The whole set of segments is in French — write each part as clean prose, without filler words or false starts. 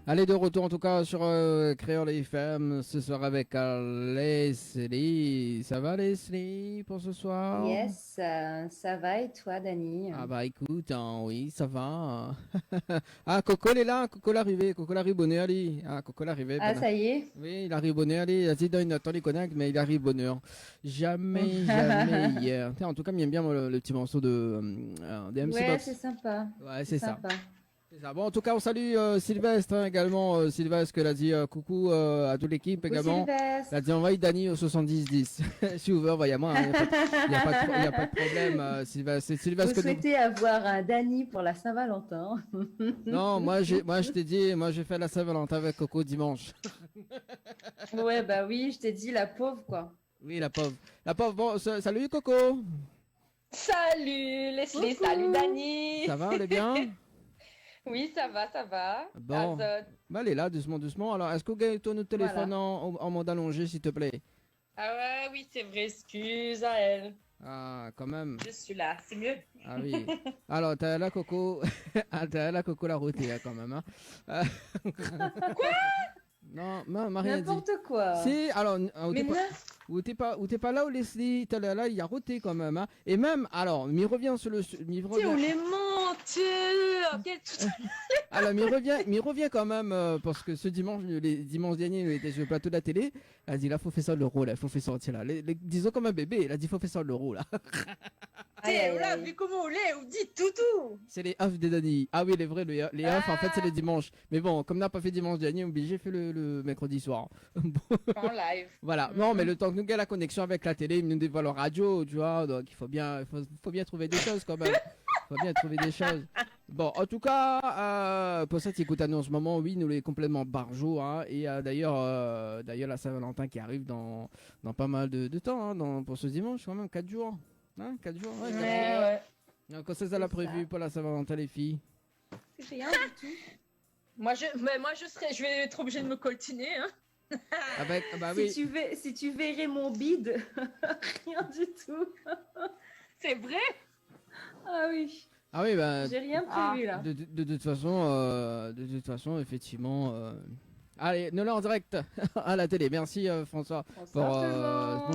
Allez, de retour en tout cas sur Créole FM ce soir avec Leslie. Ça va Leslie pour ce soir? Yes, ça va et toi, Dani? Ah bah écoute, hein, oui, ça va. Ah, Coco elle est là, Coco l'arrivée, Coco l'arrivée, allez. Ah, Coco l'arrivée, Ah, ben. ça y est? Oui, il arrive bonne heure, allez, vas-y, donne attends les connects, mais il arrive bonne heure. Jamais hier. Tiens, en tout cas, j'aime bien moi, le petit morceau de MC Ouais, Box. c'est sympa. Ouais, C'est c'est ça. sympa. C'est ça. Bon, en tout cas, on salue Sylvestre hein, également. Sylvestre, que l'a dit coucou à toute l'équipe Coucou également. Elle a Sylvestre. dit envoie Dani au 70-10. Si vous voulez, envoyez-moi. Il n'y a, pas de y a pas de problème, Sylvestre. C'est Vous Sylvestre que nous. souhaitez avoir un Dani pour la Saint-Valentin? Non, moi, je t'ai dit, moi, j'ai fait la Saint-Valentin avec Coco dimanche. Ouais, bah oui, je t'ai dit la pauvre, quoi. Oui, la pauvre. La pauvre. Bon, salut Coco. Salut Leslie, Coucou. salut Dani. Ça va, elle est bien? Oui, ça va, ça va. Bon. Bah, elle est là, doucement, doucement. Alors, est-ce que vous gagnez notre téléphone Voilà. en mode allongé, s'il te plaît? Ah ouais, oui, c'est vrai, excuse à elle. Ah, quand même. Je suis là, c'est mieux. Ah oui. Alors, t'as la Coco. Ah, t'as la Coco la routée, hein, quand même. Hein. Quoi? Non, m'a rien dit. N'importe quoi. Si, alors, Mais non. où t'es pas là où Leslie, t'es là, il y a roté quand même. Hein. Et même, alors, m'y revient sur le. M'y Tu revient. on les mentir. Alors, m'y revient quand même, parce que ce dimanche, les dimanches derniers, il était sur le plateau de la télé. Elle a dit, là, faut faire ça le l'euro, là, faut faire sortir là. Disons comme un bébé, elle a dit, faut faire ça le l'euro, là. Aïe, aïe, Là, aïe. vu comment on l'est, on dit tout. C'est les off des Dani. Ah oui, les vrais, les off, en fait, c'est le dimanche. Mais bon, comme n'a pas fait dimanche dernier, obligé, fait le mercredi soir. En live. Voilà. Non, mais le temps que nous gagnons la connexion avec la télé, ils nous dévoilent la radio, tu vois. Donc, il faut bien trouver des choses quand même. Il faut bien trouver des choses. Bon, en tout cas, pour ça, tu écoutes à nous en ce moment, oui, nous les complètement barjots. Hein, et d'ailleurs, la Saint-Valentin qui arrive dans pas mal de temps, hein, pour ce dimanche, quand même, 4 jours. Hein, 4 jours, ouais, 4 jours. Ouais. Donc, c'est ça la prévu pour la Saint-Valentin, les filles. C'est rien du tout. Moi, je vais être obligée de me coltiner. Hein. Bah oui. Si tu verrais mon bide, rien du tout. C'est vrai? Ah oui. Ah oui, bah. J'ai rien prévu là. De toute façon, effectivement. Allez, nous là en direct à la télé. Merci François. Bonsoir tout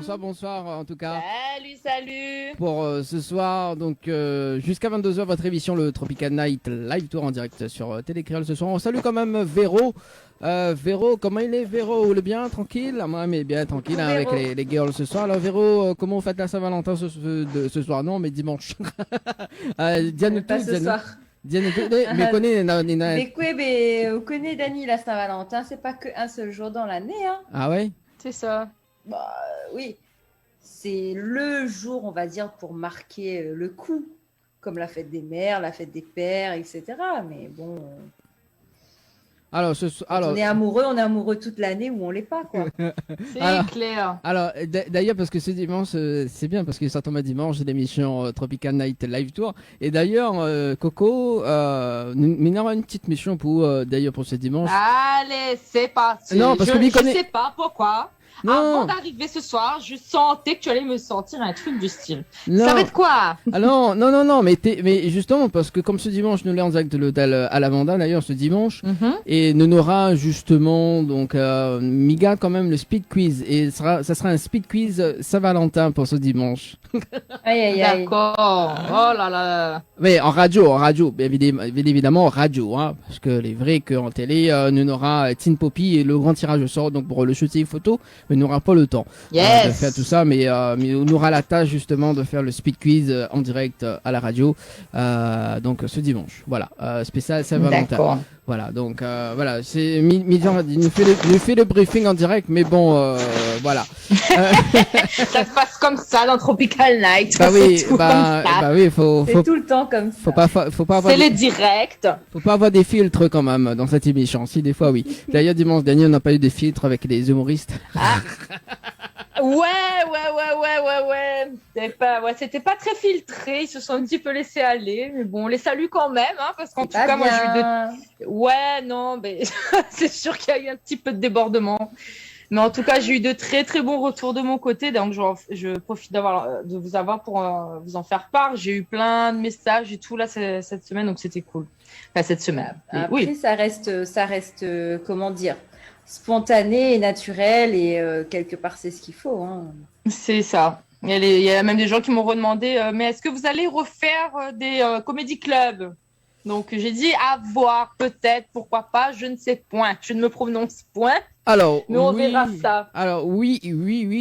le monde. Bonsoir en tout cas. Salut. Pour ce soir, donc jusqu'à 22h, votre émission, le Tropical Night Live Tour en direct sur Télécréole ce soir. On salue quand même Véro. Véro, comment il est Véro? Le bien, tranquille? Moi, mais bien tranquille hein, avec les girls ce soir. Alors Véro, comment vous faites la Saint-Valentin ce soir? Non, mais dimanche. Diane Pas ce soir. Diane mais connais Mais quoi, mais vous connaissez Dani, la Saint-Valentin, c'est pas qu'un seul jour dans l'année. Hein. Ah ouais? C'est ça. Bah oui, c'est le jour, on va dire, pour marquer le coup, comme la fête des mères, la fête des pères, etc. Mais bon, Alors, on est amoureux toute l'année ou on l'est pas, quoi. C'est clair. Alors, d'ailleurs, parce que ce dimanche, c'est bien, parce que ça tombe à dimanche, c'est l'émission Tropical Night Live Tour. Et d'ailleurs, Coco, nous aura une petite mission d'ailleurs, pour ce dimanche. Allez, c'est parti. Non, parce que lui connaît. Je sais pas pourquoi. Non. Avant d'arriver ce soir, je sentais que tu allais me sortir un truc du style. Non. Ça va être quoi? Ah non, mais justement, parce que comme ce dimanche, nous l'avons en direct de l'hôtel à Lavanda, d'ailleurs, ce dimanche, et nous aura justement, donc, Miga, quand même, le speed quiz, et ça sera un speed quiz Saint-Valentin pour ce dimanche. Aïe. D'accord. Oh là là. Mais en radio, bien évidemment en radio, hein, parce que les vrais qu'en télé, nous aura Teen Poppy et le grand tirage au sort, donc pour le shooting photo, mais n'aura pas le temps de faire tout ça, mais on aura la tâche justement de faire le speed quiz en direct à la radio, donc ce dimanche, voilà, spécial Saint-Valentin. D'accord. Voilà, donc voilà, c'est Midian nous fait le briefing en direct, mais bon, voilà. Ça se passe comme ça dans Tropical Night. Bah oui, C'est tout comme ça. bah oui, faut C'est tout le temps comme ça. faut pas avoir C'est les directs. faut pas avoir des filtres quand même dans cette émission. Si, des fois oui. D'ailleurs, dimanche dernier, on n'a pas eu de filtres avec les humoristes. Ouais. C'était pas très filtré. Ils se sont un petit peu laissés aller. Mais bon, on les salue quand même, hein, parce qu'en tout cas, moi, j'ai eu Ouais, non, mais c'est sûr qu'il y a eu un petit peu de débordement. Mais en tout cas, j'ai eu de très très bons retours de mon côté, donc je profite de vous avoir pour vous en faire part. J'ai eu plein de messages et tout là cette semaine, donc c'était cool. Enfin, cette semaine. Et Après, oui, ça reste, comment dire, spontané et naturel et quelque part, c'est ce qu'il faut. Hein. c'est ça. Il y a même des gens qui m'ont redemandé, mais est-ce que vous allez refaire des comédie clubs? Donc j'ai dit à voir, peut-être, pourquoi pas, je ne sais point. Je ne me prononce point, Alors, mais on oui. verra ça. Alors, oui,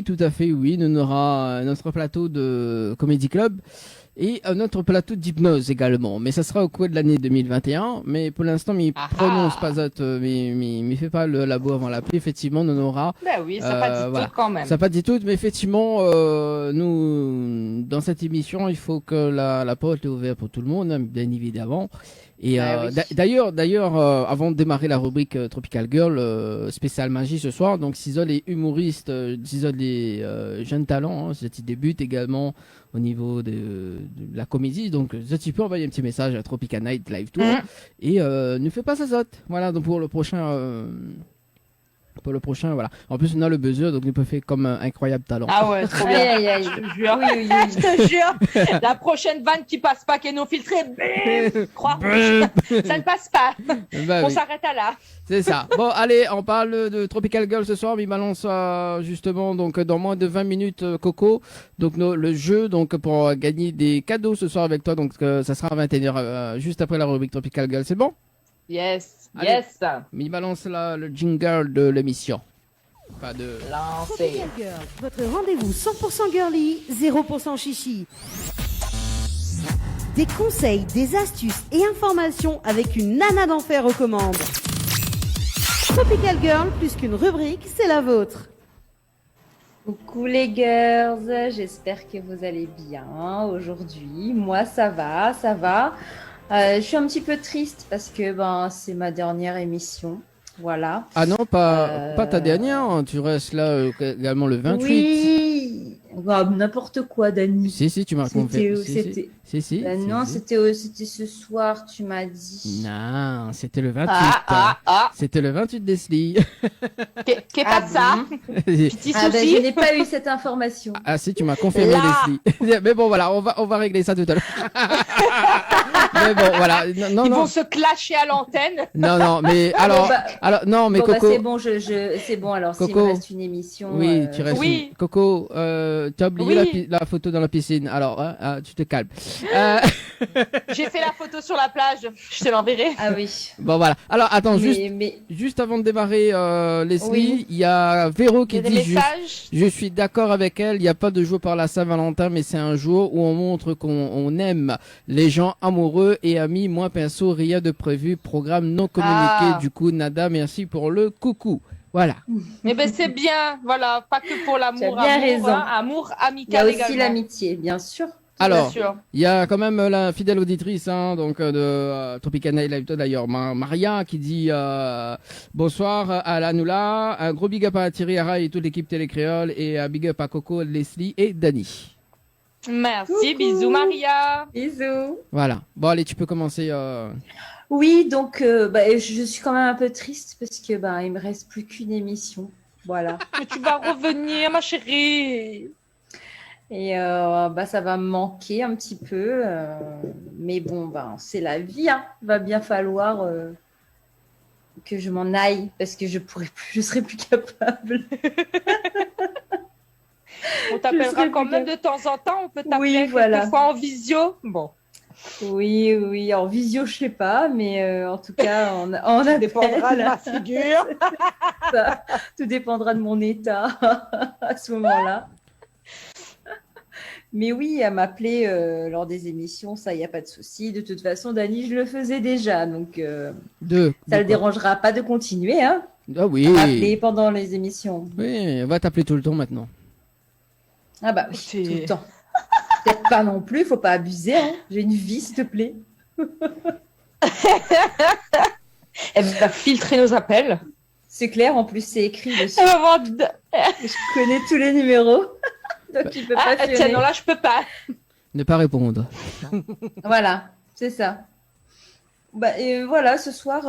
tout à fait, oui. Nous aura notre plateau de Comedy Club et notre plateau d'hypnose également. Mais ça sera au cours de l'année 2021. Mais pour l'instant, il Ah prononce ah. pas mais fait pas le labo avant l'appli. Effectivement, nous aura. Ben oui, ça pas dit voilà. tout quand même. Ça pas dit tout, mais effectivement, nous, dans cette émission, il faut que la porte est ouverte pour tout le monde, hein, bien évidemment. Et Ah oui. d'ailleurs, avant de démarrer la rubrique Tropical Girl spéciale magie ce soir, donc Sisol est humoriste, Sisol est jeune talent, hein, il débute également au niveau de la comédie, donc tu peux envoyer un petit message à Tropical Night Live Tour et ne fais pas sa zotte. Voilà, donc pour le prochain. Voilà. En plus, on a le buzzer, donc il peut faire comme un incroyable talent. Ah ouais, trop bien. Aïe, aïe, aïe. Je te jure. Oui, oui, oui. Je te jure. La prochaine vanne qui passe pas, qui est non filtrée, bim, crois. Ça ne passe pas. Bah On oui. s'arrête à là. C'est ça. Bon, allez, on parle de Tropical Girl ce soir, mais il balance justement donc dans moins de 20 minutes Coco. Donc le jeu donc pour gagner des cadeaux ce soir avec toi. Donc ça sera à 21h juste après la rubrique Tropical Girl. C'est bon? Yes, Allez. yes. Mais il balance là le jingle de l'émission. Pas de. Lancé. Tropical Girl, votre rendez-vous 100% girly, 0% chichi. Des conseils, des astuces et informations avec une nana d'enfer aux commandes. Tropical Girl, plus qu'une rubrique, c'est la vôtre. Coucou les girls, j'espère que vous allez bien aujourd'hui. Moi, ça va, ça va. Je suis un petit peu triste parce que c'est ma dernière émission. Voilà. Ah non, pas ta dernière. Hein. Tu restes là également le 28. Oui, n'importe quoi, Dani. Si, tu m'as confirmé. Si. Non, c'était ce soir, tu m'as dit. Non, c'était le 28. Ah. C'était le 28 Leslie. Qu'est pas ça? Petit Ah ben, souci. je n'ai pas eu cette information. Ah si, tu m'as confirmé Là. Leslie. Mais bon, voilà, on va régler ça tout à l'heure. Mais bon, voilà. Non, Ils non. vont se clasher à l'antenne. Non, mais alors, non, mais Bon, Coco. c'est bon, c'est bon. Alors, s'il Coco. me reste une émission. Oui, tu restes. Oui. Coco, t'as oublié Oui. la photo dans la piscine. Alors, tu te calmes. J'ai fait la photo sur la plage. Je te l'enverrai. Ah oui. Bon, voilà. Alors, attends, Mais juste avant de démarrer, Leslie, Oui. il y a Véro Il qui y a des dit messages. je suis d'accord avec elle, il n'y a pas de jour par la Saint-Valentin, mais c'est un jour où on montre qu'on aime les gens amoureux et amis. Moi, perso, rien de prévu, programme non communiqué. Ah. Du coup, Nada, merci pour le coucou. Voilà. Mais ben c'est bien, voilà, pas que pour l'amour, Tu as bien raison. amour il y a amical aussi également. l'amitié, bien sûr. Alors, Bien sûr. il y a quand même la fidèle auditrice donc de Tropicana Live d'ailleurs, Maria qui dit bonsoir à Lanoula, un gros big up à Thierry Ara et toute l'équipe Télécréole et un big up à Coco, Leslie et Dani. Merci, Coucou. bisous Maria. Bisous. Voilà. Bon allez, tu peux commencer. Oui, donc je suis quand même un peu triste parce que il me reste plus qu'une émission. Voilà. Mais tu vas revenir, ma chérie. Et ça va me manquer un petit peu. Mais bon, c'est la vie. Hein. Va bien falloir que je m'en aille parce que je serai plus capable. On t'appellera serai quand plus même de temps en temps. On peut t'appeler Oui, quelques voilà. fois en visio. Bon, Oui, en visio, je sais pas, mais en tout cas, on ça dépendra de appelle. ma figure. Ça, tout dépendra de mon état à ce moment-là. Mais oui, à m'appeler lors des émissions, ça, il n'y a pas de souci. De toute façon, Dani, je le faisais déjà, donc ça le dérangera pas de continuer, hein, Ah oui. à m'appeler pendant les émissions. Oui, on va t'appeler tout le temps maintenant. Ah bah oui, C'est- tout le temps. Peut-être pas non plus, faut pas abuser, hein. J'ai une vie, s'il te plaît. Elle va filtrer nos appels. C'est clair, en plus, c'est écrit dessus. Elle va voir... Je connais tous les numéros, donc il peut pas Ah, tiens, sonner. non, là, je peux pas. Ne pas répondre. Voilà, c'est ça. Et voilà, ce soir,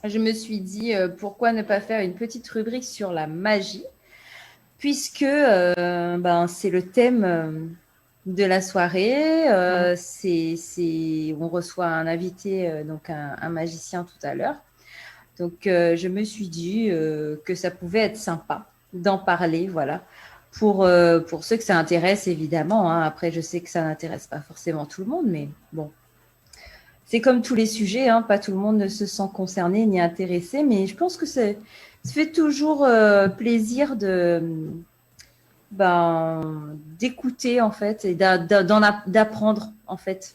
je me suis dit pourquoi ne pas faire une petite rubrique sur la magie, puisque c'est le thème de la soirée. On reçoit un invité, donc un magicien tout à l'heure. Donc, je me suis dit que ça pouvait être sympa d'en parler, voilà, pour ceux que ça intéresse, évidemment. Hein. Après, je sais que ça n'intéresse pas forcément tout le monde, mais bon. C'est comme tous les sujets, hein, pas tout le monde ne se sent concerné ni intéressé, mais je pense que ça fait toujours plaisir d'écouter, en fait, et d'apprendre, en fait,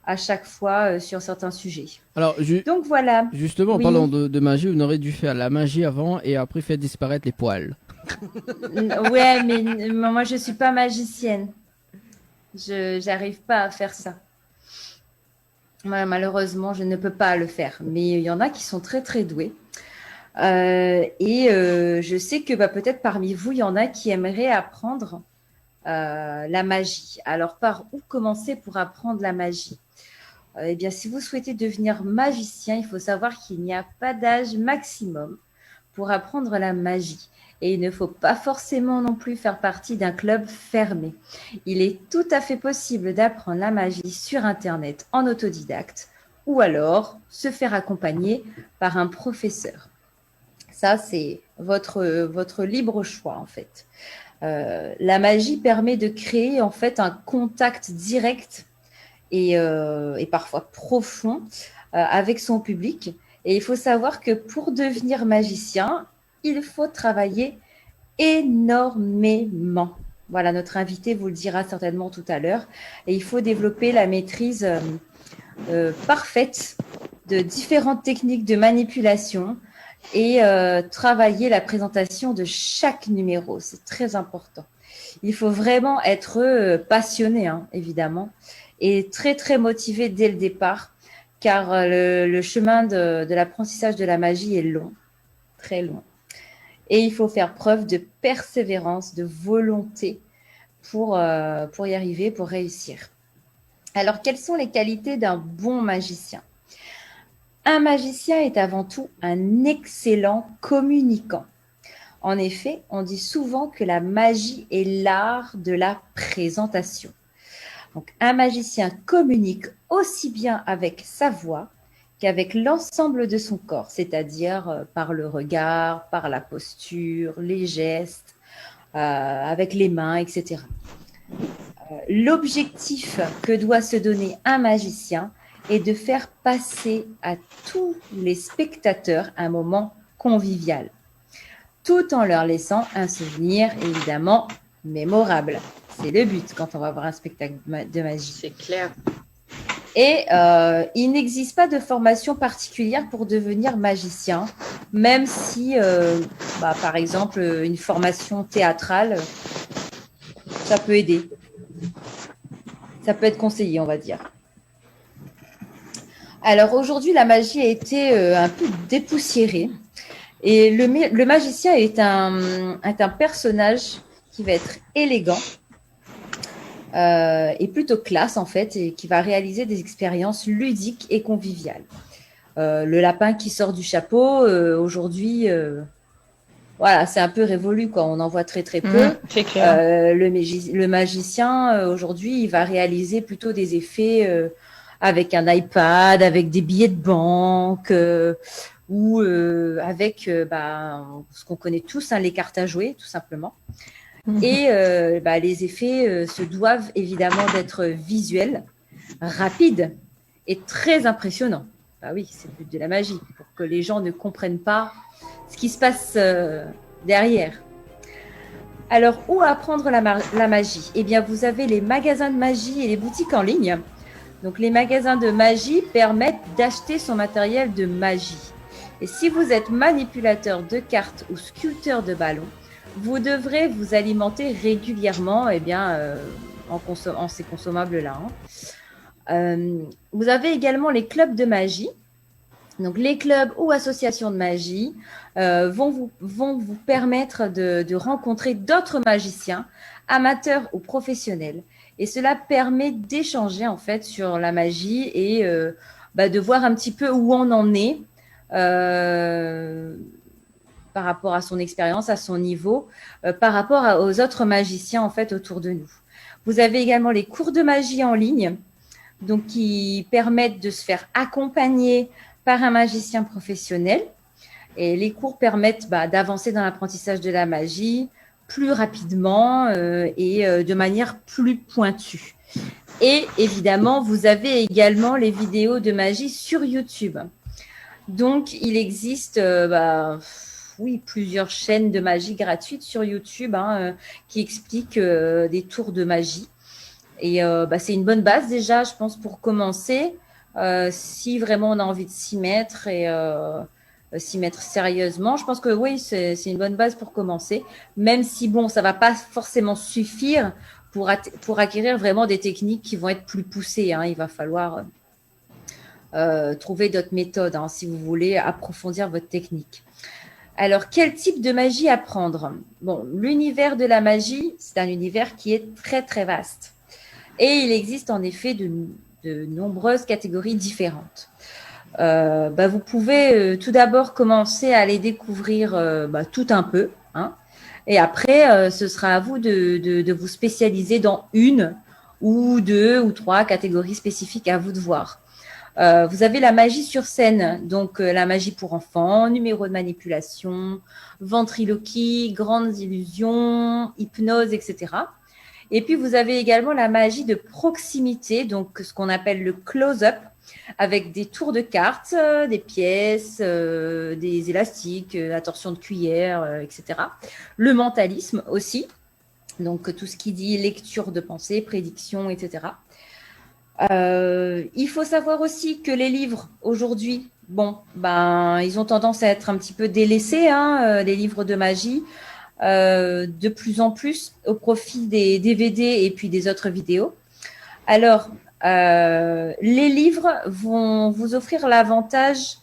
à chaque fois sur certains sujets. Alors, donc voilà. Justement, en parlant de magie, on aurait dû faire la magie avant et après faire disparaître les poils. Ouais, mais moi, je ne suis pas magicienne. Je n'arrive pas à faire ça. Malheureusement, je ne peux pas le faire. Mais il y en a qui sont très, très doués. Je sais que peut-être parmi vous, il y en a qui aimeraient apprendre la magie. Alors, par où commencer pour apprendre la magie ? Eh bien, si vous souhaitez devenir magicien, il faut savoir qu'il n'y a pas d'âge maximum pour apprendre la magie. Et il ne faut pas forcément non plus faire partie d'un club fermé. Il est tout à fait possible d'apprendre la magie sur Internet en autodidacte ou alors se faire accompagner par un professeur. Ça, c'est votre libre choix, en fait. La magie permet de créer, en fait, un contact direct et parfois profond avec son public. Et il faut savoir que pour devenir magicien, il faut travailler énormément. Voilà, notre invité vous le dira certainement tout à l'heure. Et il faut développer la maîtrise parfaite de différentes techniques de manipulation et travailler la présentation de chaque numéro. C'est très important. Il faut vraiment être passionné, hein, évidemment, et très, très motivé dès le départ, car le chemin de l'apprentissage de la magie est long, très long. Et il faut faire preuve de persévérance, de volonté pour y arriver, pour réussir. Alors, quelles sont les qualités d'un bon magicien ? Un magicien est avant tout un excellent communicant. En effet, on dit souvent que la magie est l'art de la présentation. Donc, un magicien communique aussi bien avec sa voix qu'avec l'ensemble de son corps, c'est-à-dire par le regard, par la posture, les gestes, avec les mains, etc. L'objectif que doit se donner un magicien est de faire passer à tous les spectateurs un moment convivial, tout en leur laissant un souvenir évidemment mémorable. C'est le but quand on va voir un spectacle de magie. C'est clair. Et il n'existe pas de formation particulière pour devenir magicien, même si, par exemple, une formation théâtrale, ça peut aider. Ça peut être conseillé, on va dire. Alors aujourd'hui, la magie a été un peu dépoussiérée. Et le magicien est un personnage qui va être élégant et plutôt classe, en fait, et qui va réaliser des expériences ludiques et conviviales. Le lapin qui sort du chapeau, aujourd'hui, voilà, c'est un peu révolu, quoi. On en voit très, très peu. C'est clair. Le magicien, aujourd'hui, il va réaliser plutôt des effets avec un iPad, avec des billets de banque ou avec ce qu'on connaît tous, hein, les cartes à jouer, tout simplement. Et les effets se doivent évidemment d'être visuels, rapides et très impressionnants. Bah oui, c'est le but de la magie, pour que les gens ne comprennent pas ce qui se passe derrière. Alors, où apprendre la magie ? Eh bien, vous avez les magasins de magie et les boutiques en ligne. Donc, les magasins de magie permettent d'acheter son matériel de magie. Et si vous êtes manipulateur de cartes ou sculpteur de ballons, vous devrez vous alimenter régulièrement en ces consommables-là. Vous avez également les clubs de magie. Donc, les clubs ou associations de magie vont vous permettre de rencontrer d'autres magiciens, amateurs ou professionnels. Et cela permet d'échanger en fait sur la magie et de voir un petit peu où on en est par rapport à son expérience, à son niveau, par rapport aux autres magiciens en fait autour de nous. Vous avez également les cours de magie en ligne, donc qui permettent de se faire accompagner par un magicien professionnel. Et les cours permettent d'avancer dans l'apprentissage de la magie plus rapidement et de manière plus pointue. Et évidemment, vous avez également les vidéos de magie sur YouTube. Donc, il existe plusieurs chaînes de magie gratuites sur YouTube qui expliquent des tours de magie. Et c'est une bonne base déjà, je pense, pour commencer, si vraiment on a envie de s'y mettre et s'y mettre sérieusement. Je pense que oui, c'est une bonne base pour commencer, même si bon, ça ne va pas forcément suffire pour acquérir vraiment des techniques qui vont être plus poussées. Il va falloir trouver d'autres méthodes si vous voulez approfondir votre technique. Alors, quel type de magie apprendre? Bon, l'univers de la magie, c'est un univers qui est très, très vaste. Et il existe en effet de nombreuses catégories différentes. Vous pouvez tout d'abord commencer à les découvrir tout un peu. Et après, ce sera à vous de vous spécialiser dans une ou deux ou trois catégories spécifiques, à vous de voir. Vous avez la magie sur scène, donc la magie pour enfants, numéro de manipulation, ventriloquie, grandes illusions, hypnose, etc. Et puis, vous avez également la magie de proximité, donc ce qu'on appelle le close-up, avec des tours de cartes, des pièces, des élastiques, la torsion de cuillère, etc. Le mentalisme aussi, donc tout ce qui dit lecture de pensée, prédiction, etc. Il faut savoir aussi que les livres aujourd'hui, ils ont tendance à être un petit peu délaissés, les livres de magie, de plus en plus au profit des DVD et puis des autres vidéos. Alors, les livres vont vous offrir l'avantage,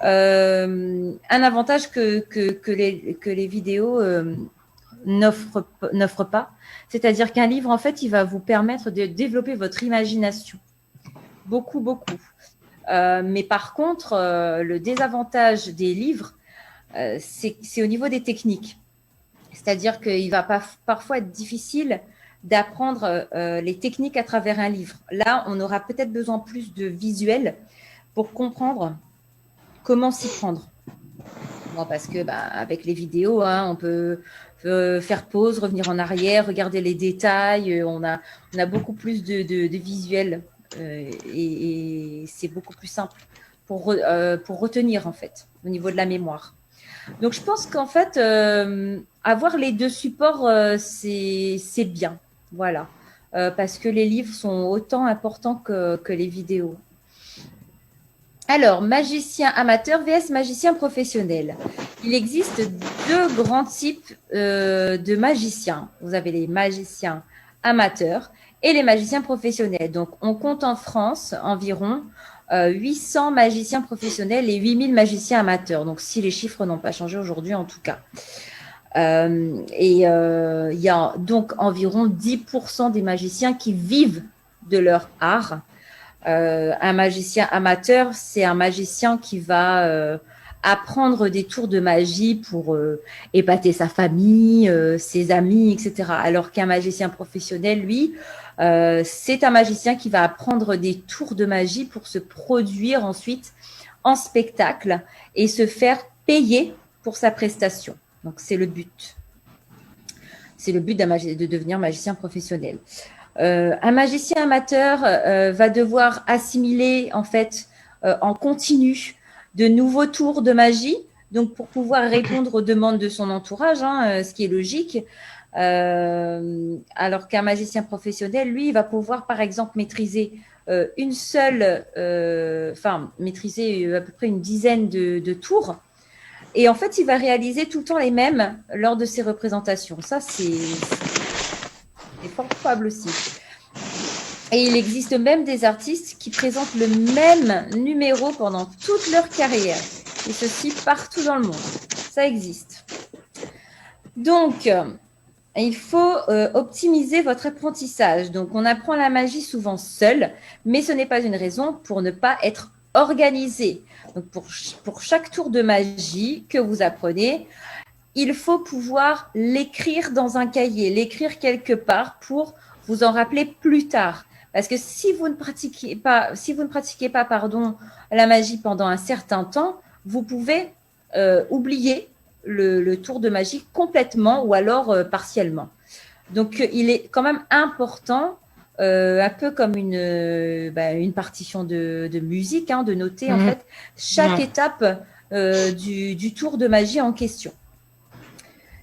un avantage que les vidéos n'offrent pas. C'est-à-dire qu'un livre, en fait, il va vous permettre de développer votre imagination. Beaucoup, beaucoup. Mais par contre, le désavantage des livres, c'est au niveau des techniques. C'est-à-dire qu'il va parfois être difficile d'apprendre les techniques à travers un livre. Là, on aura peut-être besoin plus de visuels pour comprendre comment s'y prendre. Bon, parce que avec les vidéos, on peut faire pause, revenir en arrière, regarder les détails. On a beaucoup plus de visuels et c'est beaucoup plus simple pour retenir en fait au niveau de la mémoire. Donc, je pense qu'en fait, avoir les deux supports, c'est bien. Voilà. Parce que les livres sont autant importants que les vidéos. Alors, magicien amateur vs magicien professionnel. Il existe deux grands types de magiciens. Vous avez les magiciens amateurs et les magiciens professionnels. Donc, on compte en France environ 800 magiciens professionnels et 8000 magiciens amateurs. Donc, si les chiffres n'ont pas changé aujourd'hui, en tout cas. Il y a donc environ 10% des magiciens qui vivent de leur art. Un magicien amateur, c'est un magicien qui va apprendre des tours de magie pour épater sa famille, ses amis, etc. Alors qu'un magicien professionnel, lui, c'est un magicien qui va apprendre des tours de magie pour se produire ensuite en spectacle et se faire payer pour sa prestation. Donc, c'est le but. C'est le but de devenir magicien professionnel. Un magicien amateur va devoir assimiler en fait en continu de nouveaux tours de magie, donc pour pouvoir répondre aux demandes de son entourage, ce qui est logique. Alors qu'un magicien professionnel, lui, va pouvoir par exemple maîtriser maîtriser à peu près une dizaine de tours. Et en fait, il va réaliser tout le temps les mêmes lors de ses représentations. Ça, c'est fort probable aussi. Et il existe même des artistes qui présentent le même numéro pendant toute leur carrière. Et ceci partout dans le monde. Ça existe. Donc, il faut optimiser votre apprentissage. Donc, on apprend la magie souvent seul, mais ce n'est pas une raison pour ne pas être organisé. Donc pour chaque tour de magie que vous apprenez, il faut pouvoir l'écrire dans un cahier, l'écrire quelque part pour vous en rappeler plus tard. Parce que si vous ne pratiquez pas, pardon, la magie pendant un certain temps, vous pouvez oublier le tour de magie complètement ou alors partiellement. Donc, il est quand même important, un peu comme une partition de musique, de noter en fait chaque étape du tour de magie en question.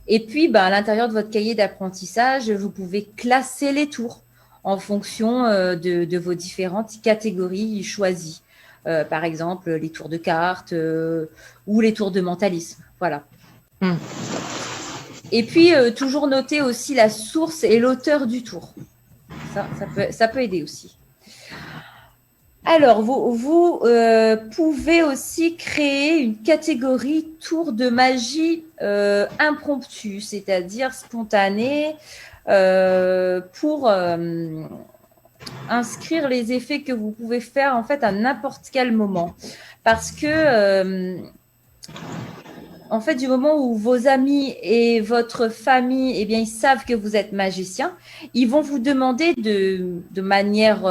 Et puis, à l'intérieur de votre cahier d'apprentissage, vous pouvez classer les tours en fonction de vos différentes catégories choisies. Par exemple, les tours de cartes ou les tours de mentalisme. Voilà. Et puis, toujours noter aussi la source et l'auteur du tour. Ça peut aider aussi. Alors, vous pouvez aussi créer une catégorie tour de magie impromptu, c'est-à-dire spontané, pour inscrire les effets que vous pouvez faire en fait à n'importe quel moment. Parce que en fait, du moment où vos amis et votre famille, ils savent que vous êtes magicien, ils vont vous demander de manière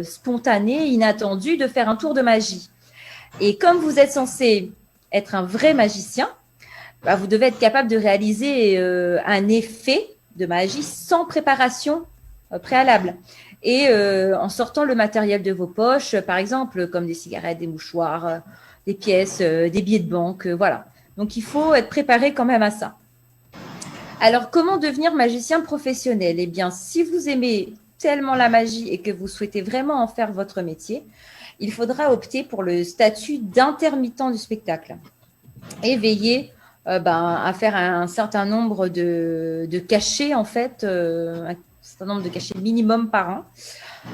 spontanée, inattendue, de faire un tour de magie. Et comme vous êtes censé être un vrai magicien, vous devez être capable de réaliser un effet de magie sans préparation préalable. Et en sortant le matériel de vos poches, par exemple, comme des cigarettes, des mouchoirs, des pièces, des billets de banque, voilà. Donc, il faut être préparé quand même à ça. Alors, comment devenir magicien professionnel? Eh bien, si vous aimez tellement la magie et que vous souhaitez vraiment en faire votre métier, il faudra opter pour le statut d'intermittent du spectacle et veiller à faire un certain nombre de cachets, en fait, un certain nombre de cachets minimum par an.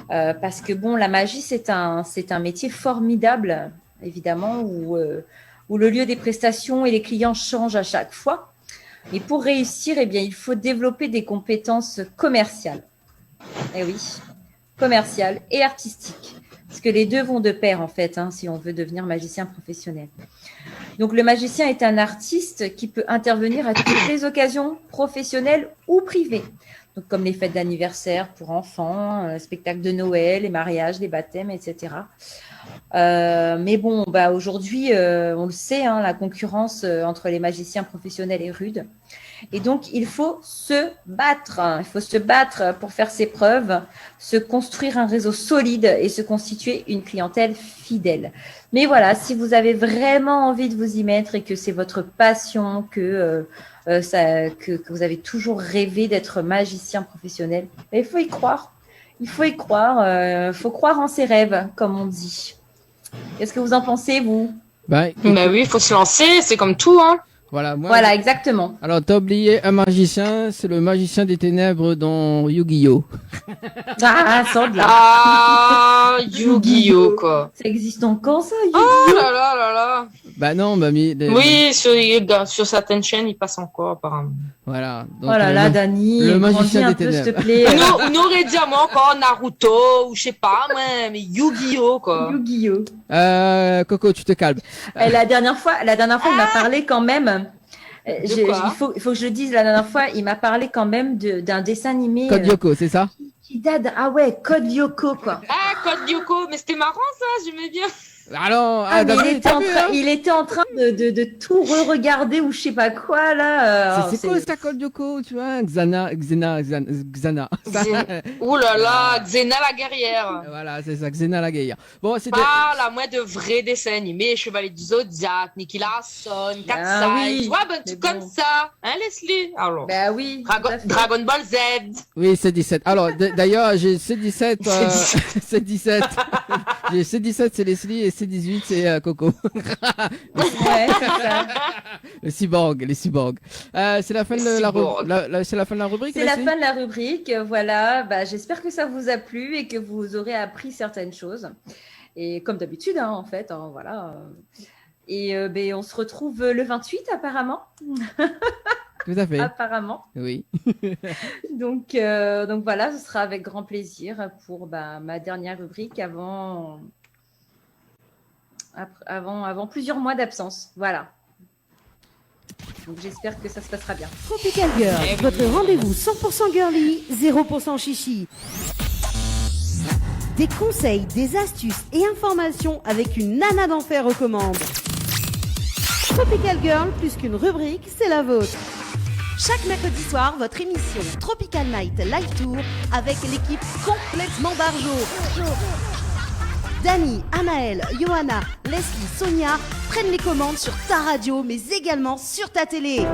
Parce que, la magie, c'est un métier formidable, évidemment, où le lieu des prestations et les clients changent à chaque fois. Et pour réussir, il faut développer des compétences commerciales. Eh oui, commerciales et artistiques. Parce que les deux vont de pair, en fait, si on veut devenir magicien professionnel. Donc, le magicien est un artiste qui peut intervenir à toutes les occasions professionnelles ou privées. Donc, comme les fêtes d'anniversaire pour enfants, spectacles de Noël, les mariages, les baptêmes, etc. Mais aujourd'hui, on le sait, la concurrence entre les magiciens professionnels est rude. Et donc, il faut se battre. Il faut se battre pour faire ses preuves, se construire un réseau solide et se constituer une clientèle fidèle. Mais voilà, si vous avez vraiment envie de vous y mettre et que c'est votre passion, que vous avez toujours rêvé d'être magicien professionnel, il faut y croire. Il faut y croire. Il faut croire en ses rêves, comme on dit. Qu'est-ce que vous en pensez, vous? Oui, il faut se lancer, c'est comme tout, Voilà, exactement. Alors, t'as oublié un magicien, c'est le magicien des ténèbres dans Yu-Gi-Oh! Sors de là. Ah, Yu-Gi-Oh, quoi. Ça existe encore, ça, Oh Yu-Gi-Oh! là. Non, mais... Oui, sur certaines chaînes, il passe encore, apparemment. Voilà. Donc, oh là là, Dani, le magicien des ténèbres, s'il te plaît. On aurait dit à moi encore Naruto, ou je sais pas, mais Yu-Gi-Oh, quoi. Yu-Gi-Oh! Coco, tu te calmes. La dernière fois, il m'a parlé quand même. Il faut que je le dise, la dernière fois, il m'a parlé quand même d'un dessin animé. Code Lyoko, c'est ça? Qui date. Ah ouais, Code Lyoko, quoi. Ah, Code Lyoko, mais c'était marrant, ça, j'aimais bien. Alors, il était en train de tout re-regarder ou je sais pas quoi là. C'est quoi ça, Code Lyoko, tu vois? Xana. Ouh là là, Xena la guerrière. Voilà, c'est ça, Xena la guerrière. Bon, c'était. Parle moi de vrais dessins animés, Chevalier du Zodiac, Nicky Larson, Katsai, oui, tu vois, tout comme ça, hein, Leslie? Alors. Bah oui. Dragon Ball Z. Oui, c'est 17. Alors, d'ailleurs, j'ai C17. C'est 17. J'ai C17, c'est Leslie, et C18, c'est Coco. Ouais, c'est ça. Les cyborgs. C'est la fin de la rubrique. C'est la fin de la rubrique. C'est la fin de la rubrique. Voilà. J'espère que ça vous a plu et que vous aurez appris certaines choses. Et comme d'habitude, en fait, voilà. Et on se retrouve le 28 apparemment. Tout à fait. Apparemment. Oui. donc voilà, ce sera avec grand plaisir pour ma dernière rubrique avant avant plusieurs mois d'absence. Voilà. Donc j'espère que ça se passera bien. Tropical Girl, votre rendez-vous 100% girly, 0% chichi. Des conseils, des astuces et informations avec une nana d'enfer aux commandes. Tropical Girl, plus qu'une rubrique, c'est la vôtre. Chaque mercredi soir, votre émission Tropical Night Live Tour avec l'équipe complètement barjo. Dani, Anaël, Johanna, Leslie, Sonia prennent les commandes sur ta radio, mais également sur ta télé.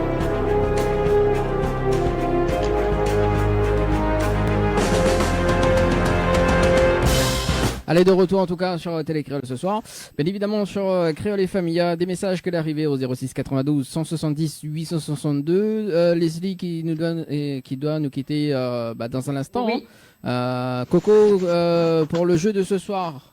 Allez, de retour en tout cas sur Télécréole ce soir. Bien évidemment sur Créole et Famille, il y a des messages que l'arrivée au 06 92 170 862. Leslie qui nous donne et qui doit nous quitter dans un instant. Oui. Coco, pour le jeu de ce soir.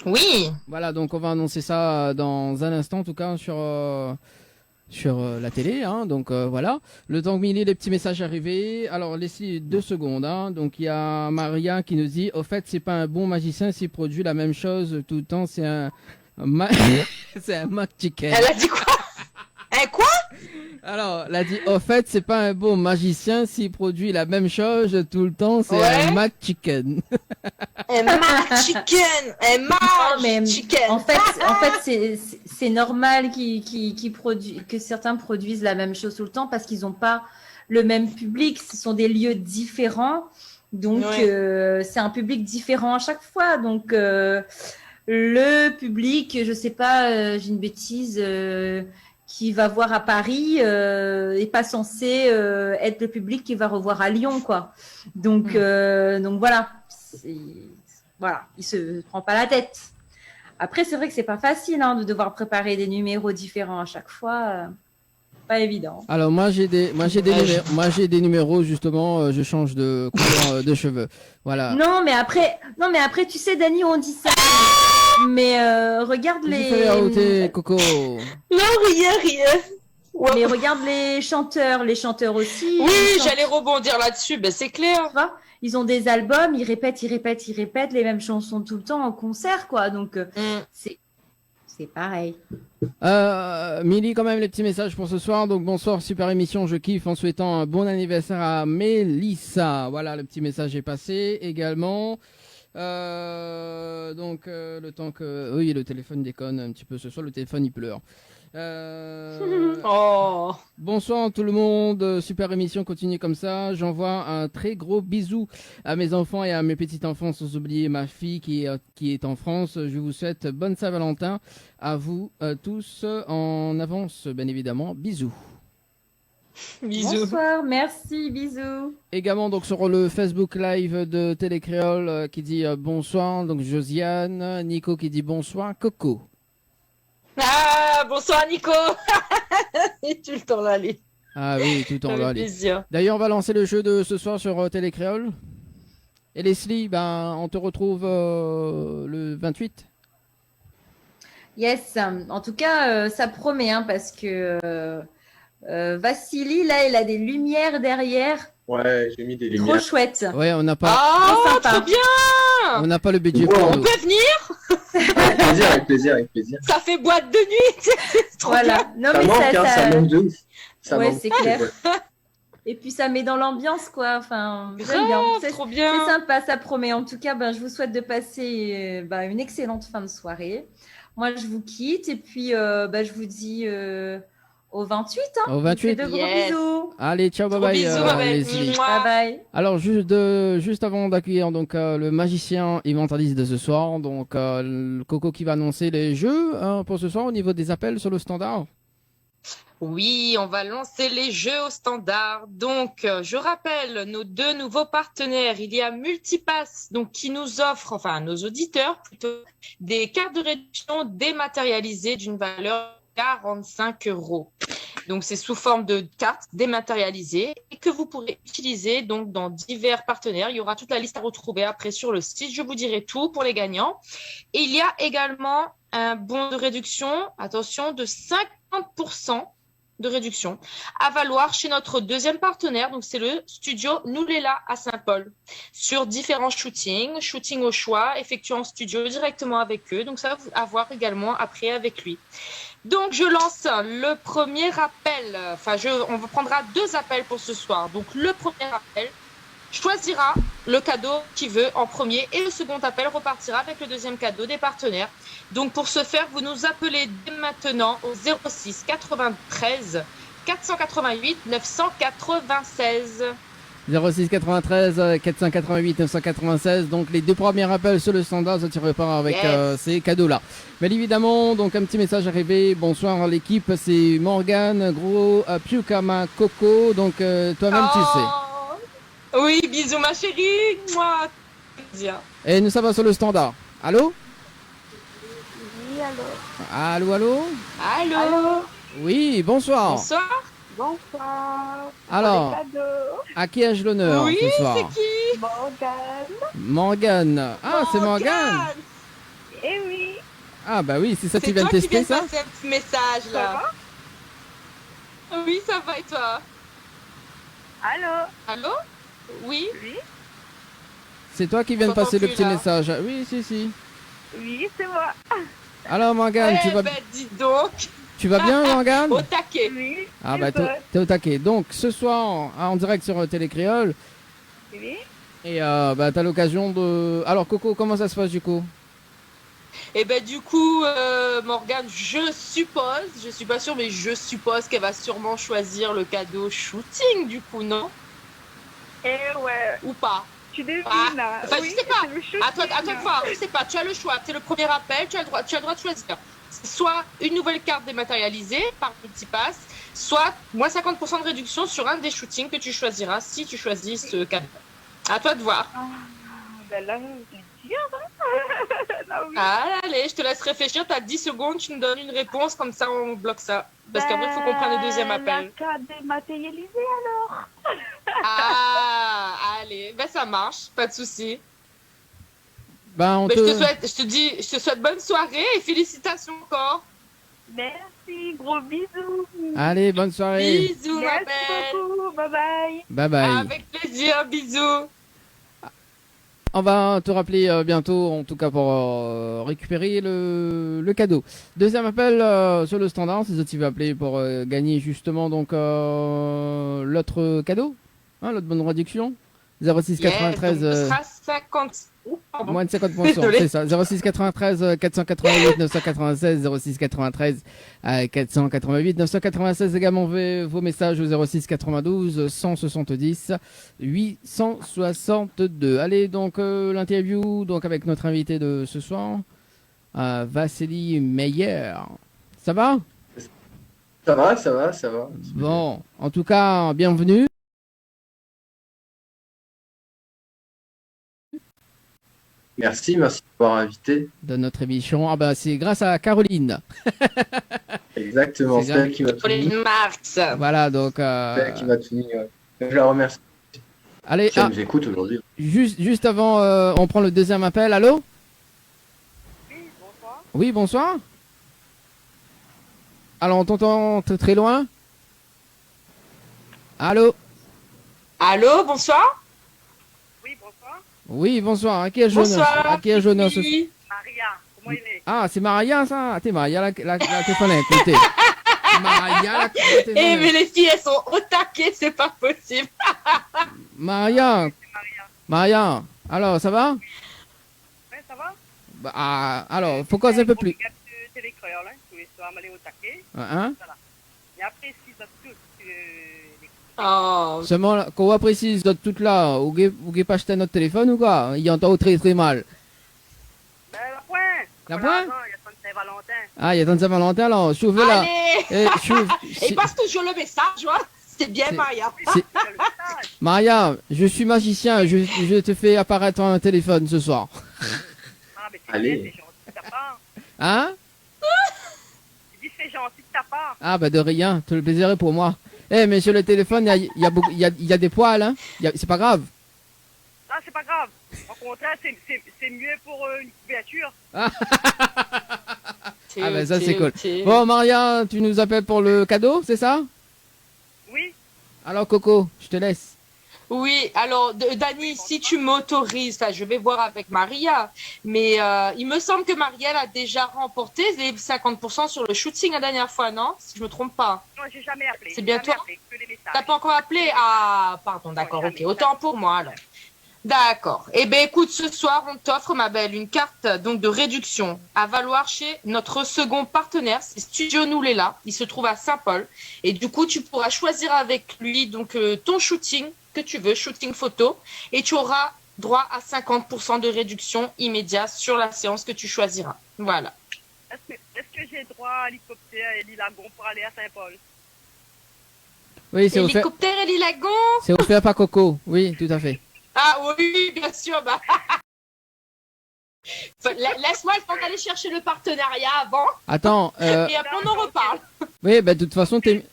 Oui. Voilà, donc on va annoncer ça dans un instant en tout cas sur la télé, hein, donc voilà. Le temps que Milly, les petits messages arrivés. Alors laissez 2 secondes, hein. Donc il y a Maria qui nous dit, au fait c'est pas un bon magicien s'il produit la même chose tout le temps, c'est un c'est un Mac Chicken. Elle a dit quoi? Quoi? Alors, elle a dit, au fait, c'est pas un bon magicien s'il produit la même chose tout le temps, c'est un Mac Chicken. Un Mac Chicken! Un Mac Chicken! En fait, c'est normal que certains produisent la même chose tout le temps parce qu'ils n'ont pas le même public. Ce sont des lieux différents. Donc, c'est un public différent à chaque fois. Donc, le public, je sais pas, j'ai une bêtise, qui va voir à Paris est pas censé être le public qui va revoir à Lyon, quoi. Donc voilà, voilà, il se prend pas la tête. Après, c'est vrai que c'est pas facile de devoir préparer des numéros différents à chaque fois. Pas évident. Alors moi j'ai des numéros justement, je change de couleur de cheveux. Voilà. Non mais après tu sais Dani, on dit ça. Mais regarde les Coco. Non, rien. Ouais. Mais regarde les chanteurs aussi. Oui, j'allais rebondir là-dessus, c'est clair. Ils ont des albums, ils répètent les mêmes chansons tout le temps en concert, quoi. Donc c'est pareil. Milly, quand même les petits messages pour ce soir. Donc bonsoir, super émission, je kiffe en souhaitant un bon anniversaire à Mélissa. Voilà, le petit message est passé également. Le temps que... Oui, le téléphone déconne un petit peu ce soir, le téléphone il pleure. Bonsoir tout le monde, super émission, continuez comme ça. J'envoie un très gros bisou à mes enfants et à mes petits-enfants, sans oublier ma fille qui est en France. Je vous souhaite bonne Saint-Valentin à vous tous en avance, bien évidemment. Bisous. Bisous. Bonsoir, merci, bisous. Également donc sur le Facebook Live de Télécréole qui dit bonsoir, donc Josiane, Nico qui dit bonsoir, Coco. Ah, bonsoir Nico. Et tout le temps là, allez. Ah oui, tout le temps là, allez. Plaisir. D'ailleurs, on va lancer le jeu de ce soir sur Télécréole. Et Leslie, on te retrouve le 28. Yes, en tout cas, ça promet, parce que Vassili, là, il a des lumières derrière. Ouais, j'ai mis des lumières. Trop chouette. Ouais, on n'a pas. Ah, trop bien. On n'a pas le budget Ouais, pour On nous. peut venir. Avec plaisir. Ça fait boîte de nuit. C'est trop bien. Non, Ça mais manque, ça manque de ouf. Ça Ouais, manque. c'est clair. Et puis ça met dans l'ambiance, quoi. Enfin, j'aime bien. Grave, trop bien. C'est sympa, ça promet. En tout cas, je vous souhaite de passer une excellente fin de soirée. Moi, je vous quitte et puis je vous dis au 28. Au 28. De gros Yes. bisous. Allez, ciao, bye Gros bye, bisous, ma belle. Leslie. Mouah. Bye bye. Alors, juste avant d'accueillir donc le magicien inventariste de ce soir, donc le Coco qui va annoncer les jeux pour ce soir au niveau des appels sur le standard. Oui, on va lancer les jeux au standard. Donc, je rappelle nos 2 nouveaux partenaires. Il y a Multipass, donc qui nous offre, enfin nos auditeurs plutôt, des cartes de réduction dématérialisées d'une valeur de 45 €. Donc, c'est sous forme de cartes dématérialisées et que vous pourrez utiliser donc dans divers partenaires. Il y aura toute la liste à retrouver après sur le site. Je vous dirai tout pour les gagnants. Et il y a également un bon de réduction, attention, de 50% de réduction à valoir chez notre deuxième partenaire, donc c'est le studio Noulela à Saint-Paul, sur différents shootings au choix, effectués en studio directement avec eux. Donc ça va à voir également après avec lui. Donc je lance le premier appel, on prendra 2 appels pour ce soir. Donc le premier appel choisira le cadeau qu'il veut en premier et le second appel repartira avec le deuxième cadeau des partenaires. Donc pour ce faire, vous nous appelez dès maintenant au 06 93 488 996. 06 93 488 996. Donc les 2 premiers appels sur le standard, ça tu repars avec ces cadeaux-là. Bien évidemment, donc un petit message arrivé. Bonsoir l'équipe, c'est Morgane, Gros, Piukama, Coco. Donc toi-même tu sais. Oui, bisous ma chérie. Moi. Et nous sommes sur le standard. Allô? Oui, allô. Allô? Allô? Oui, bonsoir. Bonsoir. Bonsoir. Alors, Pour les cadeaux. à qui ai-je l'honneur Oui, ce soir? c'est qui? Morgane. Ah, c'est Morgane. Eh oui. Ah bah oui, c'est ça C'est tu viens de toi qui tester viens de ça? passer un petit message là. Oui, ça va et toi? Allô. Allô? Oui? Oui. C'est toi qui viens de J'entends passer le plus, petit là. message. Oui, si. Oui, c'est moi. Alors Morgane, Eh ben, dis donc, tu vas bien Morgane? au taquet. Oui. Ah et bah toi t'es au taquet. Donc ce soir en direct sur Télécréole Oui. et bah t'as l'occasion de... Alors Coco, comment ça se passe du coup? Et ben du coup, Morgane, je suppose, je suis pas sûre, mais je suppose qu'elle va sûrement choisir le cadeau shooting du coup, non? Eh ouais. Ou pas? Tu devines. Ah, enfin, oui, je sais pas. c'est le shooting. À toi de voir, je sais pas, tu as le choix, c'est le premier appel, tu as le droit de choisir. Soit une nouvelle carte dématérialisée par Multipass, soit moins 50% de réduction sur un des shootings que tu choisiras si tu choisis ce cadeau. À toi de voir. Ah, ben là, c'est dur, hein. Ah oui. Ah, allez, je te laisse réfléchir, tu as 10 secondes, tu nous donnes une réponse, comme ça on bloque ça. Parce qu'après, il faut qu'on prenne le deuxième appel. La carte dématérialisée alors. Ah, allez, ben ça marche, pas de souci. Bah on Mais te... je te souhaite bonne soirée et félicitations encore. Merci, gros bisous. Allez, bonne soirée. Bisous, ma Merci belle. beaucoup. Bye bye. Bye bye. Avec plaisir, bisous. On va te rappeler bientôt, en tout cas pour récupérer le cadeau. Deuxième appel sur le standard, c'est ça que tu vas appeler pour gagner justement donc l'autre cadeau, hein, l'autre bonne réduction. 06 93 donc ce sera 50. Pardon. moins de 50%, Désolée. c'est ça. 06 93 488 996 06 93 488 996 également vos messages au 06 92 170 862. Allez donc l'interview donc avec notre invité de ce soir, Vassili Meyer. Ça va? Ça va. Bon, en tout cas, bienvenue. Merci de m'avoir invité. De notre émission. Ah bah c'est grâce à Caroline. Exactement, C'est c'est elle qui m'a tout mis. Pauline Marx. Voilà donc. C'est elle qui m'a tout mis, ouais. Je la remercie. Allez, Si elle nous écoute aujourd'hui. juste avant, on prend le deuxième appel. Allô? Oui, bonsoir. Oui, bonsoir. Alors on t'entend très loin. Allô? Allô, bonsoir. Oui, bonsoir. Oui, bonsoir. À qui ai-je l'honneur? Bonsoir. À qui ai-je l'honneur ce... Oui. Maria, comment il est? Ah, c'est Maria ça. Attends, Maria la téléphonette. Écoutez. Maria la Eh, mais téléphonette. les filles, elles sont au taquet, c'est pas possible. Maria. C'est Maria. Maria. Alors, ça va? Ouais, ça va? Bah, alors, faut causer un peu plus. Regarde le télécréole, hein, tous les soirs, m'aller au taquet. Hein? Et après, si ça te touche, Oh. Seulement, qu'on voit précise, d'autres toutes là, ou vous pas acheté notre téléphone ou quoi? Il entend très très mal. ben, la pointe. La Voilà, pointe? non, il y a Saint-Valentin. Ah, il y a tant de Saint-Valentin, alors, chauffe là. Allez. Chauffe. Et passe toujours le message, hein. C'est bien, C'est- Maria. C'est- Il y a le message. Maria, je suis magicien, je te fais apparaître un téléphone ce soir. Ah, mais c'est Allez. bien, c'est gentil de ta part. Hein? Je dis, c'est gentil de ta part. Ah, bah de rien, tout le plaisir est pour moi. Eh, mais sur le téléphone, il y a des poils, hein? C'est pas grave. Ah, c'est pas grave. Au contraire, c'est mieux pour une couverture. Ah bah ça ok, c'est cool. ok. Bon Maria, tu nous appelles pour le cadeau, c'est ça? Oui, Alors Coco, je te laisse. Oui, alors Dani, si tu m'autorises, enfin, je vais voir avec Maria, mais il me semble que Maria elle a déjà remporté les 50% sur le shooting la dernière fois, non? Si je me trompe pas. non, j'ai jamais appelé. C'est bien Jamais toi? appelé, que les messages. T'as pas encore appelé? Ah, pardon, d'accord, Non, ok. jamais, Autant pour moi alors. D'accord. Eh bien, écoute, ce soir, on t'offre, ma belle, une carte donc de réduction à valoir chez notre second partenaire, c'est Studio Noulela. Il se trouve à Saint-Paul. Et du coup, tu pourras choisir avec lui donc ton shooting que tu veux, shooting photo, et tu auras droit à 50% de réduction immédiate sur la séance que tu choisiras. Voilà. Est-ce que j'ai droit à hélicoptère et l'Ilagon pour aller à Saint-Paul? Oui, c'est offert. Hélicoptère et Lilagon. C'est offert par Coco. Oui, tout à fait. Ah oui, bien sûr. Bah. Laisse-moi le temps d'aller chercher le partenariat avant, Attends, et après on en reparle. oui, bah de toute façon t'es.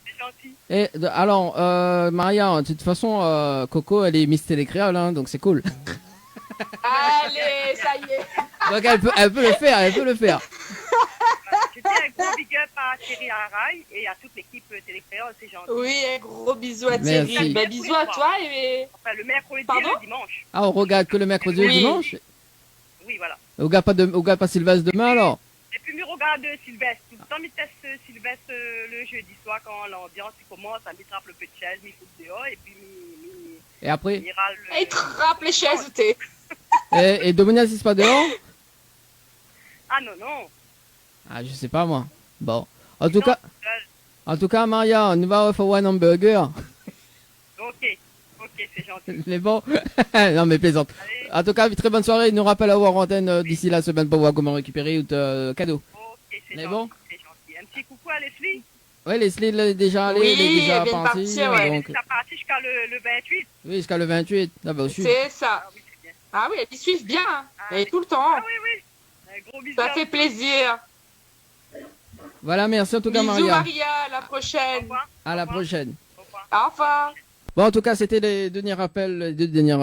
C'est gentil. Alors, Maria, de toute façon, Coco, elle est Miss Télécréole, hein, donc c'est cool. Allez, ça y est. Donc elle peut le faire, elle peut le faire. Je dis un gros big up à Thierry Araille et à toute l'équipe Télécréole, c'est gentil. Oui, un gros bisou à Thierry. Merci. Bah, bisous à toi et Enfin, le mercredi Pardon et le dimanche. Ah, on regarde que le mercredi et le Oui. dimanche. Oui, voilà. On regarde pas Sylvestre demain alors. Et puis, je regarde Sylvestre. Tout le temps, je teste Sylvestre le jeudi soir quand l'ambiance commence, ça me trappe le peu de chaise, me fout dehors et puis Et après il râle. il te rappe les chaises où t'es. Et Dominia, si c'est pas dehors? Ah non, non. Ah, je sais pas moi. Bon. En tout cas, Maria, on va faire un hamburger. Ok, c'est gentil. Mais bon. Non, mais plaisante. Allez, En tout cas, très bonne soirée. Nous rappelle à voir antenne d'ici la semaine pour voir comment récupérer ou cadeau. ok, c'est Mais gentil. bon. C'est gentil. Un petit coucou à Leslie. Ouais, Leslie elle est déjà allée, Oui, elle est déjà elle vient de partie. partir, ouais. Donc, Ça parti jusqu'à le 28. oui, jusqu'à le 28. Ah bah, au sud. C'est ça. Ah oui, c'est bien. Ah oui, ils suivent bien. Hein. Et tout le temps. Ah oui, oui. Un gros bisou. Ça fait plaisir. Voilà, merci en tout cas, Bisous Maria. Maria, à la Au prochaine. revoir. À la prochaine. Au revoir. Au revoir. Bon, en tout cas, c'était les derniers rappels, les deux derniers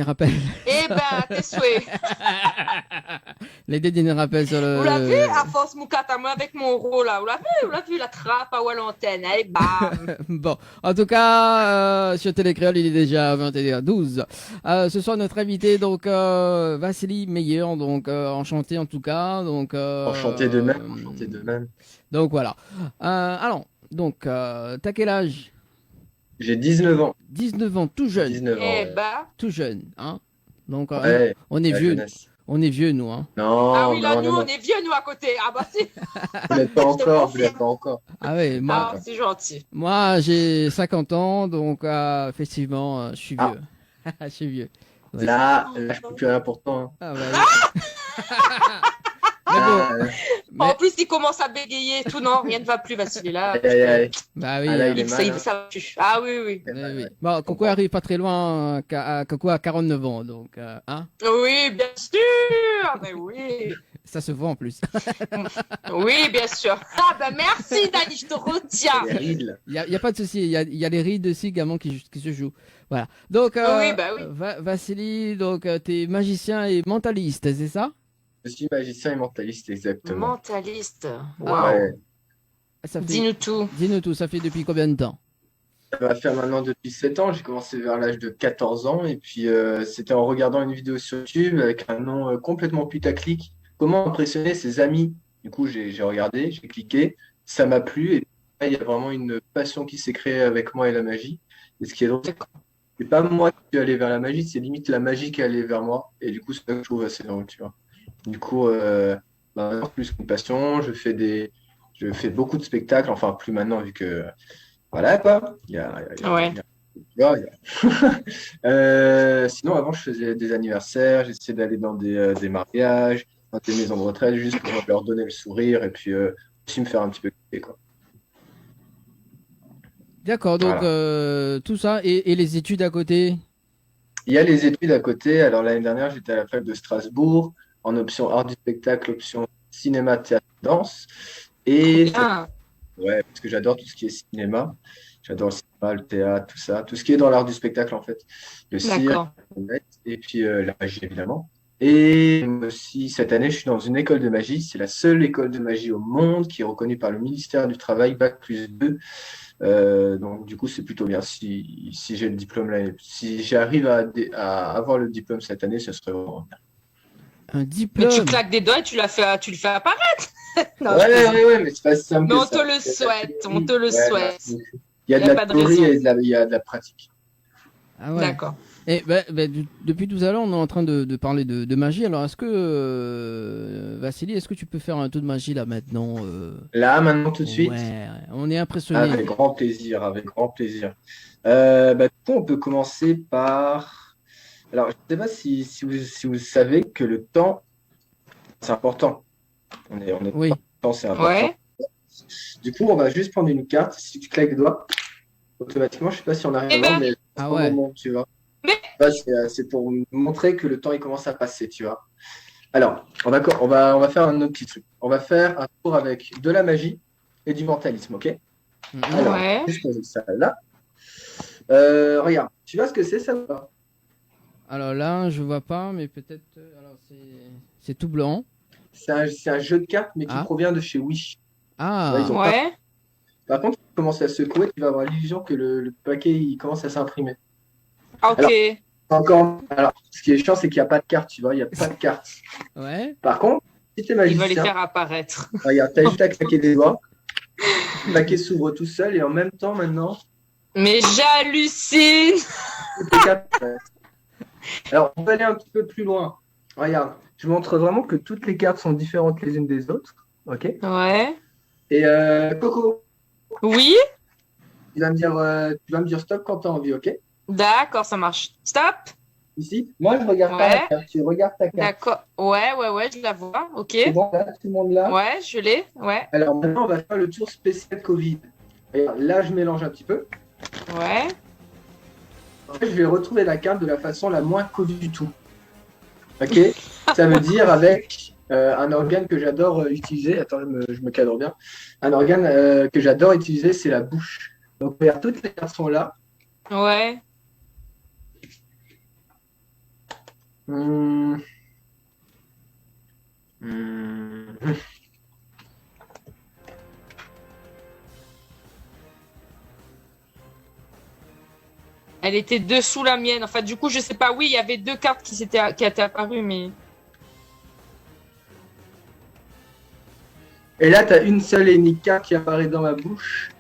rappels. Eh ben, tes souhaits. Les deux derniers rappels sur le. Vous l'avez à force Moukata, moi avec mon rôle là. Vous l'avez vu la trappe à l'antenne. Allez, bam. Bon, en tout cas, sur Télécréole, il est déjà 21h12. Ce soir, notre invité, donc, Vassili Meyer, donc, enchanté en tout cas. Donc, Enchanté de même, enchanté de même. Donc, voilà. Alors, donc, t'as quel âge? J'ai 19 ans. 19 ans, tout jeune. 19 ans. Eh Ouais. ben. Tout jeune, hein. Donc, Ouais, on est la vieux. jeunesse. On est vieux, nous, hein. Non, Ah oui, là, non, nous, non, on non. est vieux, nous, à côté. Ah bah si. Vous l'êtes pas Je te encore, vous confirme. l'êtes pas encore. Ah ouais, moi, Ah, c'est gentil. moi j'ai 50 ans, donc, effectivement, je suis Ah. vieux. Je suis vieux. Ouais. Là, je peux plus rien pour toi. Hein. Ah, bah, oui. Mais bon, Ah, mais- En plus, il commence à bégayer. Tout, non, rien ne va plus, Vassili, là. aïe, aïe, aïe. bah oui. Ah, là, il est Ça, mal, il hein. ça va plus. Ah oui, oui. Oui, oui. Bon, Coco arrive pas très loin, Coco a 49 ans, donc, hein, Oui, bien sûr. Mais oui. ça se voit en plus. Oui, bien sûr. Ah ben merci, Dani, je te retiens. Les rides, là. Il y a pas de souci, il y a les rides aussi également qui se jouent. Voilà. Donc, Oui, bah oui. Vassili, donc, t'es magicien et mentaliste, c'est ça? Je suis magicien et mentaliste, exactement. Mentaliste. Ah, Waouh. Ouais. Ça fait... Dis-nous tout. Dis-nous tout, ça fait depuis combien de temps? Ça va faire maintenant depuis 7 ans. J'ai commencé vers l'âge de 14 ans. Et puis, c'était en regardant une vidéo sur YouTube avec un nom complètement putaclic. Comment impressionner ses amis? Du coup, j'ai regardé, j'ai cliqué. Ça m'a plu. Et là, il y a vraiment une passion qui s'est créée avec moi et la magie. Et ce qui est drôle, c'est pas moi qui suis allé vers la magie, c'est limite la magie qui est allée vers moi. Et du coup, c'est ça que je trouve assez drôle, tu vois. Du coup, maintenant, plus qu'une passion, je fais beaucoup de spectacles. Enfin, plus maintenant, vu que voilà quoi. Ouais. Sinon, avant, je faisais des anniversaires, j'essayais d'aller dans des mariages, dans des maisons de retraite, juste pour leur donner le sourire et puis aussi me faire un petit peu kiffer, quoi. D'accord, donc, tout ça, et les études à côté? Il y a les études à côté. Alors, l'année dernière, j'étais à la fac de Strasbourg en option art du spectacle, option cinéma, théâtre, danse. Et Bien. ouais, parce que j'adore tout ce qui est cinéma. J'adore le cinéma, le théâtre, tout ça. Tout ce qui est dans l'art du spectacle, en fait. Le cirque, D'accord. et puis la magie, évidemment. Et aussi, cette année, je suis dans une école de magie. C'est la seule école de magie au monde qui est reconnue par le ministère du Travail, Bac+2. Donc, du coup, c'est plutôt bien si j'ai le diplôme là. Si j'arrive à avoir le diplôme cette année, ce serait vraiment bien. Un Mais tu diplôme. claques des doigts et tu le fais apparaître. Non, je Ouais, plaisante. ouais, ouais, mais c'est pas si simple Mais que on ça. te le Il y a de la souhaite, on théorie. te le Ouais, souhaite. merci. Il y a Y de a la pas de théorie raison. et il y a de la pratique. Ah ouais. D'accord. Et depuis tout à l'heure, on est en train de parler de magie. Alors, est-ce que, Vassili, est-ce que tu peux faire un peu de magie là maintenant Là, maintenant, tout de suite, Ouais, on est impressionné. avec grand plaisir, avec grand plaisir. Du coup, on peut commencer par. Alors, je ne sais pas si vous savez que le temps, c'est important. On est Oui. le temps, c'est important. Ouais. Du coup, on va juste prendre une carte. Si tu claques les doigts, automatiquement, je ne sais pas si on arrive Eh à voir, ben. mais Ah au ouais. moment, tu vois. Mais- Là, c'est pour montrer que le temps, il commence à passer, tu vois. Alors, on va faire un autre petit truc. On va faire un tour avec de la magie et du mentalisme, ok? Mhm. Alors, Ouais. juste poser ça là. Regarde, tu vois ce que c'est ça ou pas? Alors là, je vois pas, mais peut-être. Alors, c'est tout blanc. C'est un jeu de cartes, mais qui Ah. provient de chez Wish. Ah. Ouais, ils ont Ouais. Par contre, tu commences à secouer, tu vas avoir l'illusion que le paquet il commence à s'imprimer. Ok. Alors, ce qui est chiant, c'est qu'il n'y a pas de carte, tu vois, il n'y a pas de carte. Ouais. Par contre, si tu es Il va les magicien, faire apparaître. regarde, tu as juste à claquer des doigts, le paquet s'ouvre tout seul et en même temps, maintenant, Mais j'hallucine. toutes les cartes apparaissent. Alors, on va aller un petit peu plus loin. Regarde, je montre vraiment que toutes les cartes sont différentes les unes des autres. Ok? Ouais. Et Coco, Oui. tu vas me dire stop quand tu as envie, ok? D'accord, ça marche. Stop. Ici, moi je regarde pas la Ouais. carte, tu regardes ta carte. D'accord. Ouais, je la vois. Ok. C'est bon, là, tout le monde là? Ouais, je l'ai. Ouais. Alors maintenant, on va faire le tour spécial Covid. Regarde, là, je mélange un petit peu. Ouais. En fait, je vais retrouver la carte de la façon la moins Covid du tout. Ok? Ça veut dire avec un organe que j'adore utiliser. Attends, je me cadre bien. Un organe que j'adore utiliser, c'est la bouche. Donc, regarde, toutes les cartes sont là. Ouais. Hmm. Elle était dessous la mienne. Enfin, du coup, je sais pas. Oui, il y avait deux cartes qui étaient apparues, mais. Et là, tu as une seule et unique carte qui apparaît dans ma bouche.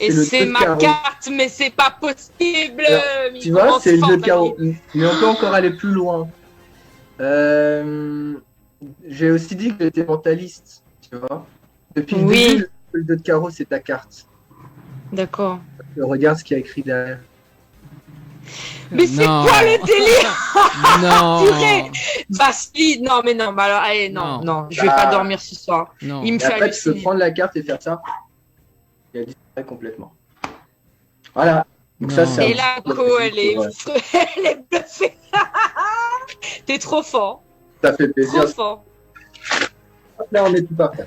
Et le c'est deux de ma carreau. carte, mais c'est pas possible. Alors, Mais Tu vois, comment c'est le fort, 2 de carreau. Valérie. Mais on peut encore aller plus loin. J'ai aussi dit que j'étais mentaliste, tu vois. Depuis le Oui. début, le 2 de carreau, c'est ta carte. D'accord. Regarde ce qu'il y a écrit derrière. Mais c'est Non. quoi le délire? Non. Purée. Vassili, non, mais non, bah alors, allez, non, Non. non, je vais pas dormir ce soir. Non. Il me Et fait après, tu peux halluciner. prendre la carte et faire ça. Et elle disparaît complètement. Voilà. Donc Non. ça, c'est un Et là, petit peu Co, elle est, ouais. elle est bluffée. T'es trop fort, Ça fait plaisir. trop fort. Là, on est tout parfait.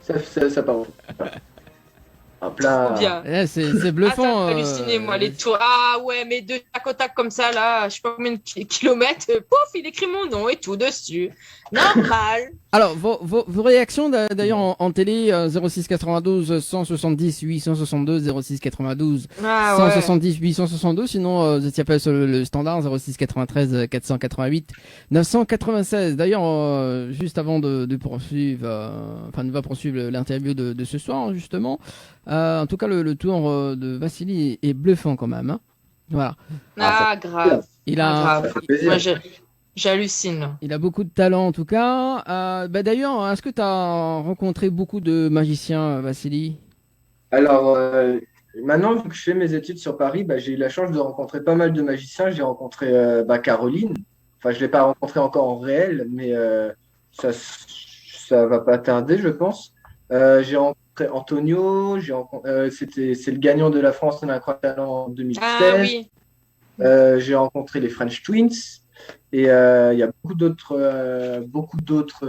Ça part. Hop là. Trop bien. Eh, c'est Ah, ça bluffant. m'a halluciné, moi, les tours. Ah ouais, mais de tac au tac comme ça, là, je sais pas combien de kilomètres, pouf, il écrit mon nom et tout dessus. Normal. Alors, vos réactions d'ailleurs en télé, 06 92 170 862 06 92 Ah ouais. 170 862, sinon vous étiez appelé sur le standard 06 93 488 996. D'ailleurs, juste avant de poursuivre, enfin de poursuivre l'interview de ce soir justement, en tout cas le tour de Vassili est bluffant quand même. Hein. Voilà, Ah, grave. il Ah, a, grave. Ça fait plaisir. Moi, j'hallucine. il a beaucoup de talent en tout cas. D'ailleurs, est-ce que tu as rencontré beaucoup de magiciens, Vassili? Alors, maintenant, vu que je fais mes études sur Paris, j'ai eu la chance de rencontrer pas mal de magiciens. J'ai rencontré Caroline. Enfin, je ne l'ai pas rencontrée encore en réel, mais ça va pas tarder, je pense. J'ai rencontré Antonio. C'est le gagnant de la France en Incroyable Talent en 2016. Ah oui. J'ai rencontré les French Twins. Et il y a beaucoup d'autres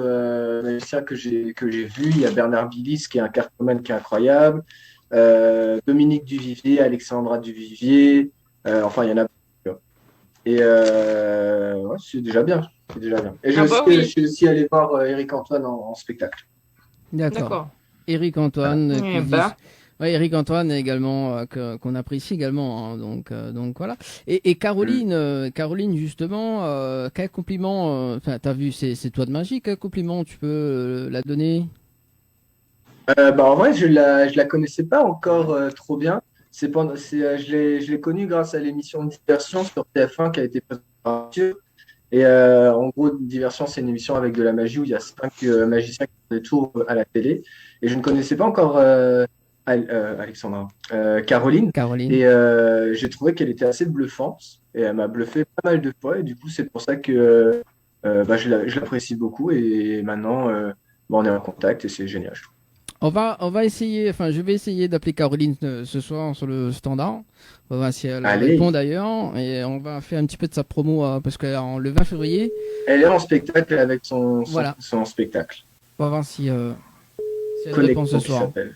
magiciens que j'ai vus. Il y a Bernard Billis qui est un cartoman qui est incroyable. Dominique Duvivier, Alexandra Duvivier. Enfin, il y en a beaucoup. Et ouais, c'est déjà bien. C'est déjà bien. Et Ah bah je oui. suis aussi allé voir Eric Antoine en spectacle. D'accord. D'accord. Eric Antoine, Eh ben. ouais, Eric Antoine également qu'on apprécie également, hein, donc voilà. Et Caroline, Caroline justement, quel compliment, enfin t'as vu, c'est toi de magie, quel compliment tu peux la donner? Bah, en vrai, je la connaissais pas encore trop bien. Je l'ai connue grâce à l'émission Diversion sur TF1 qui a été présentée par Mathieu. Et en gros, Diversion, c'est une émission avec de la magie où il y a 5 magiciens qui font des tours à la télé. Et je ne connaissais pas encore Alexandra, Caroline. Caroline. Et j'ai trouvé qu'elle était assez bluffante. Et elle m'a bluffé pas mal de fois. Et du coup, c'est pour ça que bah, je l'apprécie beaucoup. Et maintenant, bah, on est en contact et c'est génial, je trouve. On va essayer, enfin, je vais essayer d'appeler Caroline ce soir sur le standard. On va voir si elle Allez, répond d'ailleurs. Et on va faire un petit peu de sa promo parce que le 20 février, elle est en spectacle avec voilà. son spectacle. On va voir si elle répond ce Connecto qui soir. s'appelle.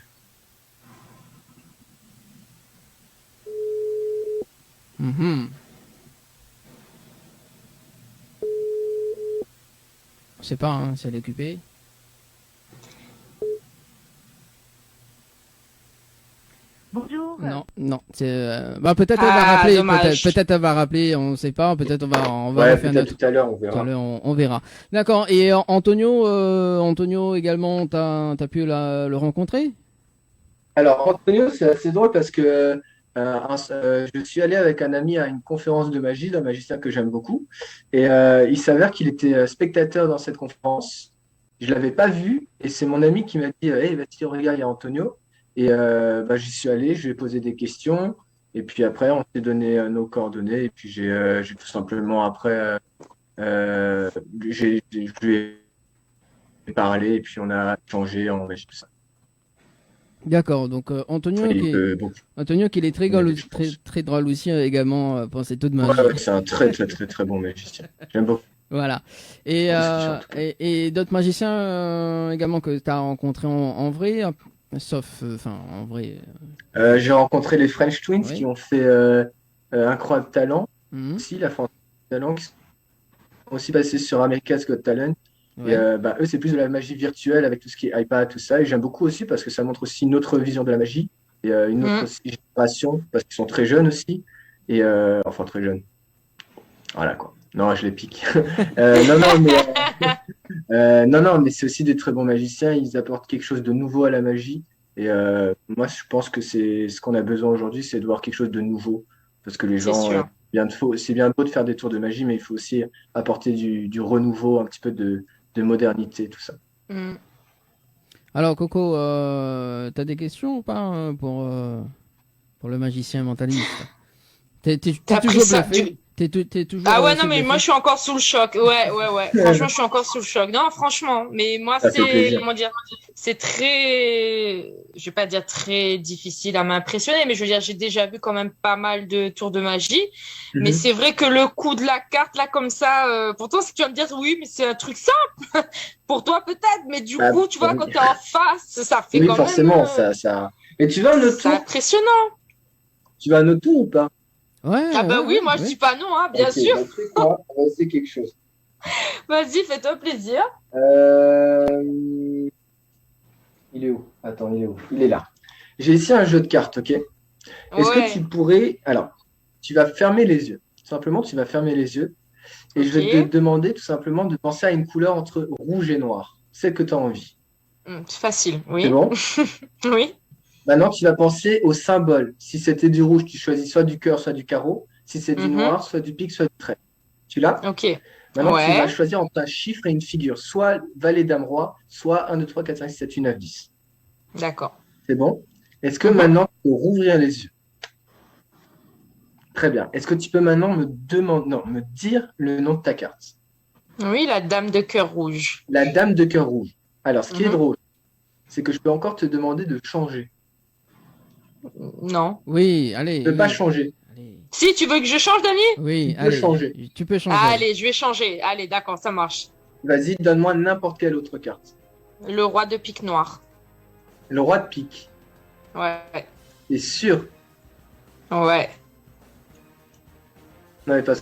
Mhm. Je sais pas hein, si elle est occupée. Bonjour. Non, non. Bah, peut-être elle va Ah, rappeler, dommage. peut-être elle va rappeler, on ne sait pas. Peut-être on va Ouais, refaire peut-être notre. tout à l'heure, on Tout à verra. l'heure, on verra. D'accord. Et Antonio, Antonio également, t'as pu le rencontrer? Alors, Antonio, c'est assez drôle parce que je suis allé avec un ami à une conférence de magie d'un magicien que j'aime beaucoup. Et il s'avère qu'il était spectateur dans cette conférence. Je l'avais pas vu et c'est mon ami qui m'a dit Hey, vas-y, regarde, il y a Antonio. Et bah, j'y suis allé, je lui ai posé des questions. Et puis après, on s'est donné nos coordonnées. Et puis j'ai tout simplement après, je lui ai parlé et puis on a changé en magie, tout ça. D'accord. Donc Antonio, Enfin, il peut beaucoup Antonio qui est très m'aider, drôle, je très, pense. très drôle aussi également pour ses taux de Ouais, magie. ouais, c'est un très, très, très, très bon magicien. J'aime beaucoup Voilà. Et, ce qu'il fait en tout cas. et d'autres magiciens également que tu as rencontrés en vrai, sauf, enfin, en vrai. J'ai rencontré les French Twins qui Oui. ont fait Incroyable Talent Mhm. aussi, la France Talent, qui sont aussi passés sur America's Got Talent. Et Ouais. bah, eux, c'est plus de la magie virtuelle avec tout ce qui est iPad, tout ça. Et j'aime beaucoup aussi parce que ça montre aussi une autre vision de la magie et une autre Mm. aussi génération parce qu'ils sont très jeunes aussi. Et enfin, très jeunes. Voilà quoi. Non, je les pique. Non, non, mais non, non, mais c'est aussi des très bons magiciens. Ils apportent quelque chose de nouveau à la magie. Et moi, je pense que c'est ce qu'on a besoin aujourd'hui, c'est de voir quelque chose de nouveau. Parce que les C'est gens, sûr. c'est bien beau de faire des tours de magie, mais il faut aussi apporter du renouveau, un petit peu de modernité, tout ça. Mm. Alors, Coco, t'as des questions ou pas pour le magicien mentaliste? T'es T'as pris toujours ça bluffé? T'es toujours Ah ouais, non, aussi mais moi, bluffé? je suis encore sous le choc. Ouais, ouais, ouais. Franchement, je suis encore sous le choc. Non, franchement. Mais moi, Ça fait c'est, plaisir. comment dire, c'est très, je vais pas dire très difficile à m'impressionner, mais je veux dire, j'ai déjà vu quand même pas mal de tours de magie. Mais Mhm. c'est vrai que le coup de la carte, là, comme ça, pour toi, si tu vas me dire, oui, mais c'est un truc simple. Pour toi, peut-être. Mais du Ah, coup, tu vois, quand t'es en face, ça fait oui, quand même, forcément, ça. Mais tu veux un autre c'est tour? impressionnant. Tu veux un autre tour ou pas? Ouais, Ah bah ouais, oui, ouais, moi, je ouais. dis pas non, hein, bien Ok, sûr. bah, tu sais quoi? On va essayer quelque chose. Vas-y, fais-toi plaisir. Euh, Il est où? Attends, il est où? Il est là. J'ai ici un jeu de cartes, ok? Est-ce que tu Ouais. pourrais... Alors, tu vas fermer les yeux. Tout simplement, tu vas fermer les yeux. Et je Ok. vais te demander tout simplement de penser à une couleur entre rouge et noir. Celle que tu as envie. C'est facile, C'est oui. bon? Oui. Maintenant, tu vas penser au symbole. Si c'était du rouge, tu choisis soit du cœur, soit du carreau. Si c'est du Mhm. noir, soit du pic, soit du trait. Tu l'as? Ok. Maintenant, tu vas Ouais. choisir entre un chiffre et une figure. Soit valet, dame, roi, soit 1, 2, 3, 4, 5, 6, 7, 8, 9, 10. D'accord. C'est bon? Est-ce que Mhm. maintenant, tu peux rouvrir les yeux? Très bien. Est-ce que tu peux maintenant me dire le nom de ta carte? Oui, la dame de cœur rouge. La dame de cœur rouge. Alors, ce qui est Mhm. drôle, c'est que je peux encore te demander de changer. Non. Oui, Tu allez, ne peux pas oui. changer. Allez. Si, tu veux que je change, Dani? Oui, Tu peux allez. changer. Tu peux changer. Ah, allez, je vais changer. Allez, d'accord, ça marche. Vas-y, donne-moi n'importe quelle autre carte. Le roi de pique noir. Le roi de pique. Ouais. T'es sûr? Ouais. Non, mais pas.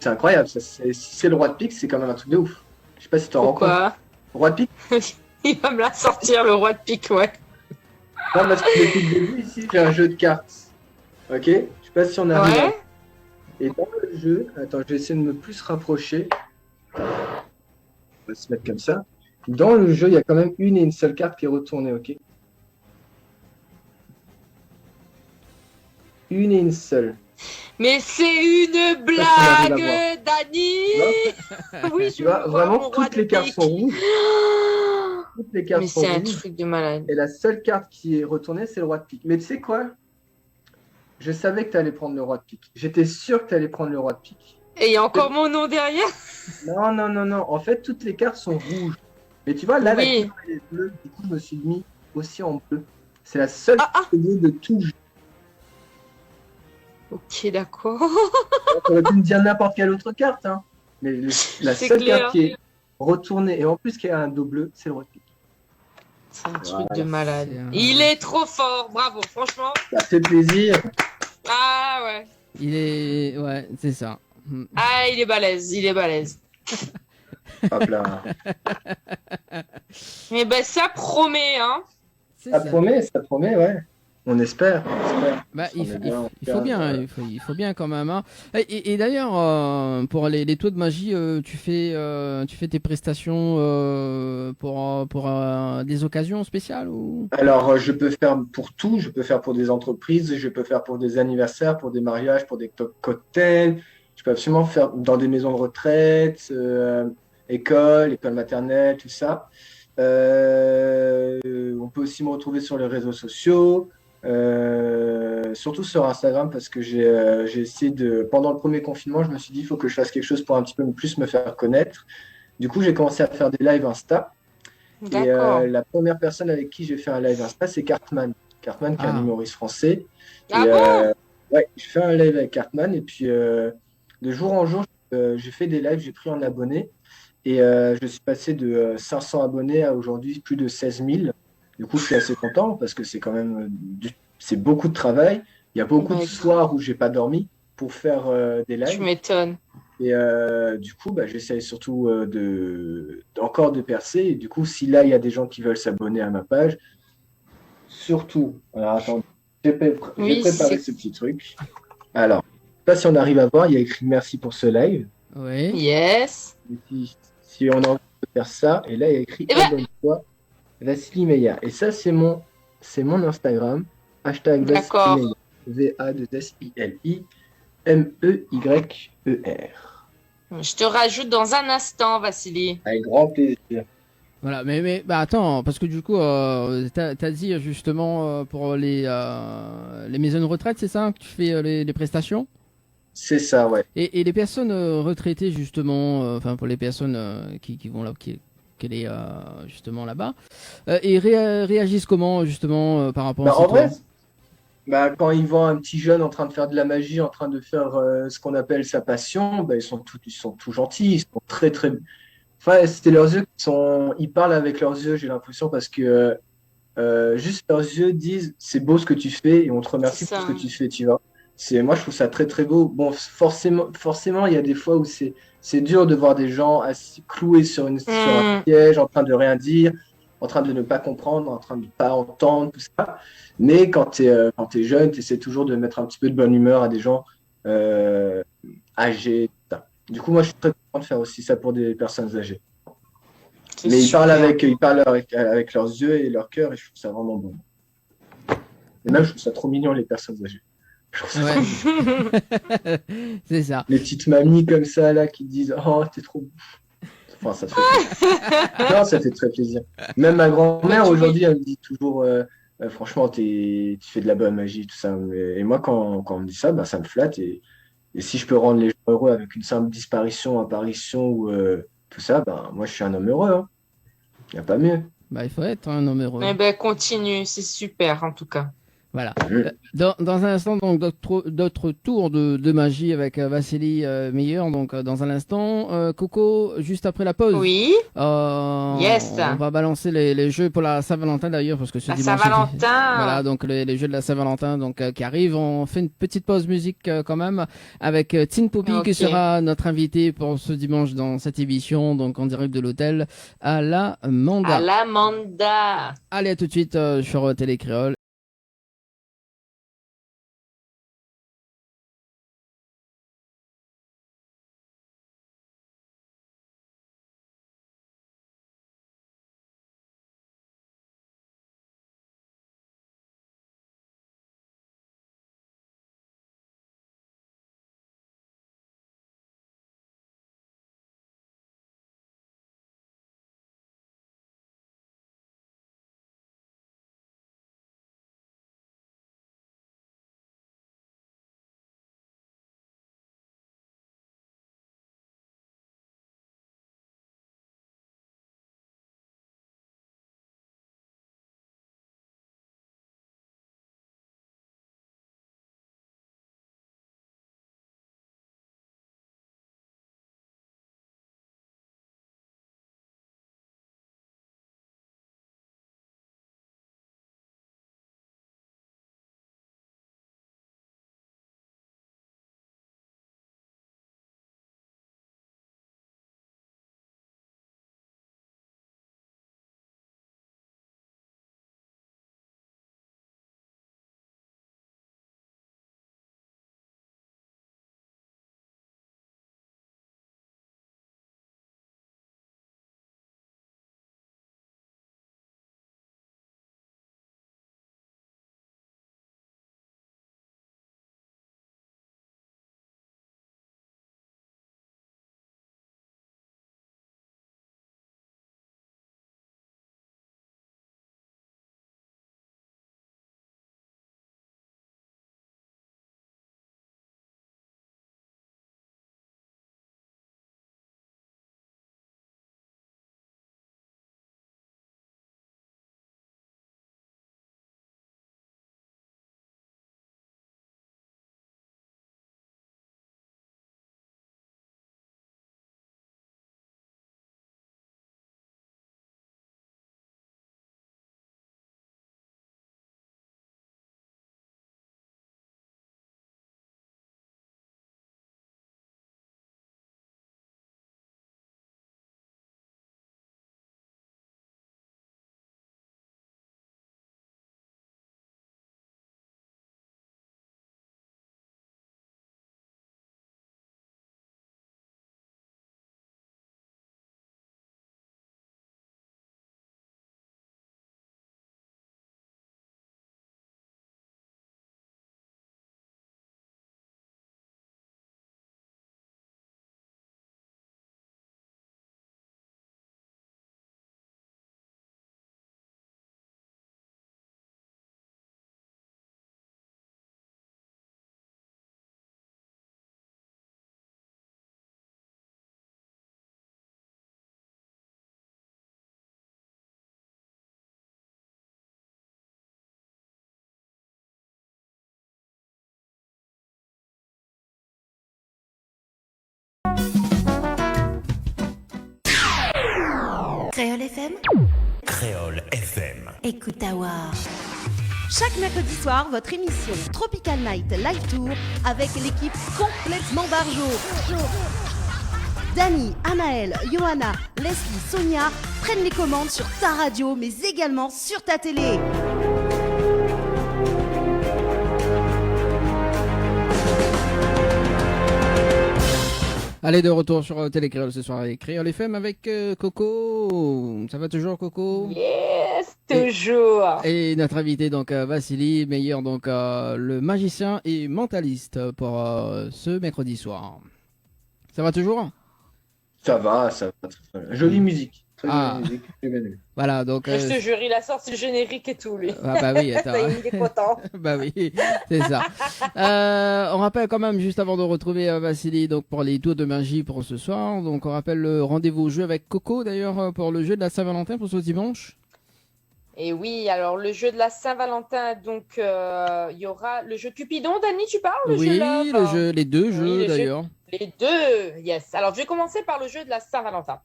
C'est incroyable. Ça, si c'est le roi de pique, c'est quand même un truc de ouf. Je sais pas si tu en rends compte. Pourquoi? Roi de pique. Il va me la sortir, le roi de pique, ouais. Non, parce que depuis le début, ici, j'ai un jeu de cartes. Ok? Je sais pas si on arrive. Ouais. Et dans le jeu, attends, je vais essayer de me plus rapprocher. On va se mettre comme ça. Dans le jeu, il y a quand même une et une seule carte qui est retournée, ok? Une et une seule. Mais c'est une qu'on arrive à blague, Dani. Oui, Tu je vois, veux voir vraiment, mon roi toutes de les cartes pique. sont rouges. Toutes les cartes Mais sont c'est un rouges. truc de malade. Et la seule carte qui est retournée, c'est le roi de pique. Mais tu sais quoi? Je savais que tu allais prendre le roi de pique. J'étais sûr que tu allais prendre le roi de pique. Et il y a encore mon nom derrière. Non, non, non, non. En fait, toutes les cartes sont rouges. Mais tu vois, là, la Oui. couleur elle est bleue. Du coup, je me suis mis aussi en bleu. C'est la seule Ah, ah. carte bleue de tout le jeu. Ok, d'accord. Tu aurais pu me dire n'importe quelle autre carte. Hein. Mais la C'est seule clair. carte qui est retournée, et en plus qui a un dos bleu, c'est le roi de pique. C'est un truc de malade. C'est un- Il est trop fort, bravo, franchement. Ça fait plaisir. Ah ouais. Il est. Ouais, c'est ça. Ah, il est balèze, il est balèze. Hop là. Mais ben ça promet, hein. C'est Ça ça. promet, ouais. On espère. On espère. Bah, On est bien, il faut bien, il faut bien quand même. Hein. Et d'ailleurs, pour les tours de magie, tu fais tes prestations pour des occasions spéciales ou? Alors, je peux faire pour tout. Je peux faire pour des entreprises, je peux faire pour des anniversaires, pour des mariages, pour des cocktails. Je peux absolument faire dans des maisons de retraite, écoles maternelles, tout ça. On peut aussi me retrouver sur les réseaux sociaux, surtout sur Instagram, parce que j'ai essayé de. Pendant le premier confinement, je me suis dit, il faut que je fasse quelque chose pour un petit peu plus me faire connaître. Du coup, j'ai commencé à faire des lives Insta. Et D'accord. la première personne avec qui j'ai fait un live Insta, c'est Cartman. Cartman, qui est un Ah. humoriste français. Ah Et, bon? ouais, je fais un live avec Cartman. Et puis, de jour en jour, j'ai fait des lives, j'ai pris en abonnés. Et je suis passé de 500 abonnés à aujourd'hui plus de 16 000. Du coup, je suis assez content parce que c'est quand même c'est beaucoup de travail. Il y a beaucoup de Ouais. soirs où j'ai pas dormi pour faire des Tu lives. m'étonnes. Et du coup, j'essaye surtout encore de percer. Et du coup, si là, il y a des gens qui veulent s'abonner à ma page, surtout, alors attends, j'ai Oui, préparé c'est- ce petit truc. Alors, je sais pas si on arrive à voir, il y a écrit merci pour ce live. Oui. Yes. Et puis, si on a envie de faire ça, et là, il y a écrit Eh ben- abonne-toi, Vassili Meia. Et ça, c'est mon Instagram. Hashtag D'accord. Vassili Meia. VASILIMEYER. Je te rajoute dans un instant, Vassili. Avec grand plaisir. Voilà, mais bah attends, parce que du coup, t'as dit justement pour les maisons de retraite, c'est ça que tu fais les prestations? C'est ça, ouais. Et les personnes retraitées justement, enfin pour les personnes qui vont là, qui est justement là-bas, et réagissent comment justement par rapport à En toi? vrai, quand ils voient un petit jeune en train de faire de la magie, en train de faire ce qu'on appelle sa passion, ils sont tout gentils, ils sont très très. Enfin, c'était leurs yeux ils parlent avec leurs yeux, j'ai l'impression, parce que juste leurs yeux disent c'est beau ce que tu fais et on te remercie C'est pour ça. ce que tu fais, tu vois. Moi, je trouve ça très très beau. Bon, forcément, il y a des fois où c'est dur de voir des gens assis, cloués sur un piège, en train de rien dire, en train de ne pas comprendre, en train de ne pas entendre, tout ça. Mais quand tu es jeune, tu essaies toujours de mettre un petit peu de bonne humeur à des gens âgés. Tout ça. Du coup, moi, je suis très content de faire aussi ça pour des personnes âgées. C'est Mais ils super. parlent avec leurs yeux et leur cœur et je trouve ça vraiment bon. Et même, je trouve ça trop mignon, les personnes âgées. Je trouve ça trop mignon. Ouais. C'est ça. Les petites mamies comme ça, là, qui disent « Oh, t'es trop... » Enfin, ça fait plaisir. Non, ça fait très plaisir. Même ma grand-mère, aujourd'hui, elle me dit toujours franchement, tu fais de la bonne magie, tout ça. Et moi, quand on me dit ça, ça me flatte. Et si je peux rendre les gens heureux avec une simple disparition, apparition ou tout ça, moi, je suis un homme heureux. Hein. Il n'y a pas mieux. Bah il faut être un homme heureux. Eh ben, continue, c'est super en tout cas. Voilà. Dans un instant, donc, d'autres tours de magie avec Vassili Meilleur. Donc, dans un instant, Coco, juste après la pause. Oui. Yes. On va balancer les jeux pour la Saint-Valentin d'ailleurs, parce que ce La dimanche. Saint-Valentin. Voilà, donc les jeux de la Saint-Valentin donc qui arrivent. On fait une petite pause musique quand même avec Tin Poppy qui sera notre invité pour ce dimanche dans cette émission, donc en direct de l'hôtel à la Manda. À la Manda. Allez, à tout de suite sur Télé Créole. Créole FM. Créole FM. Écoute Awa. Chaque mercredi soir, votre émission Tropical Night Live Tour avec l'équipe complètement Barjo. Dani, Anaël, Johanna, Leslie, Sonia prennent les commandes sur ta radio, mais également sur ta télé. Allez, de retour sur Télé Créole ce soir avec Créole FM avec Coco. Ça va toujours, Coco? Yes, toujours. Et notre invité, donc, Vassili Meilleur, donc, le magicien et mentaliste pour ce mercredi soir. Ça va toujours? Ça va très, très bien. Jolie musique. Très jolie musique. J'ai bien aimé. Voilà, donc. Je te jure, il a sorti le générique et tout, lui. Ah bah oui, attends. Ça y est, il est content. Bah oui, c'est ça. On rappelle quand même, juste avant de retrouver Vassili, donc pour les tours de magie pour ce soir, donc on rappelle le rendez-vous jeu avec Coco, d'ailleurs, pour le jeu de la Saint-Valentin pour ce dimanche. Et oui, alors le jeu de la Saint-Valentin, donc il y aura le jeu Cupidon. Dani, tu parles le Oui, jeu Love? les deux Oui, jeux les jeux- d'ailleurs. Les deux, yes. Alors, je vais commencer par le jeu de la Saint-Valentin.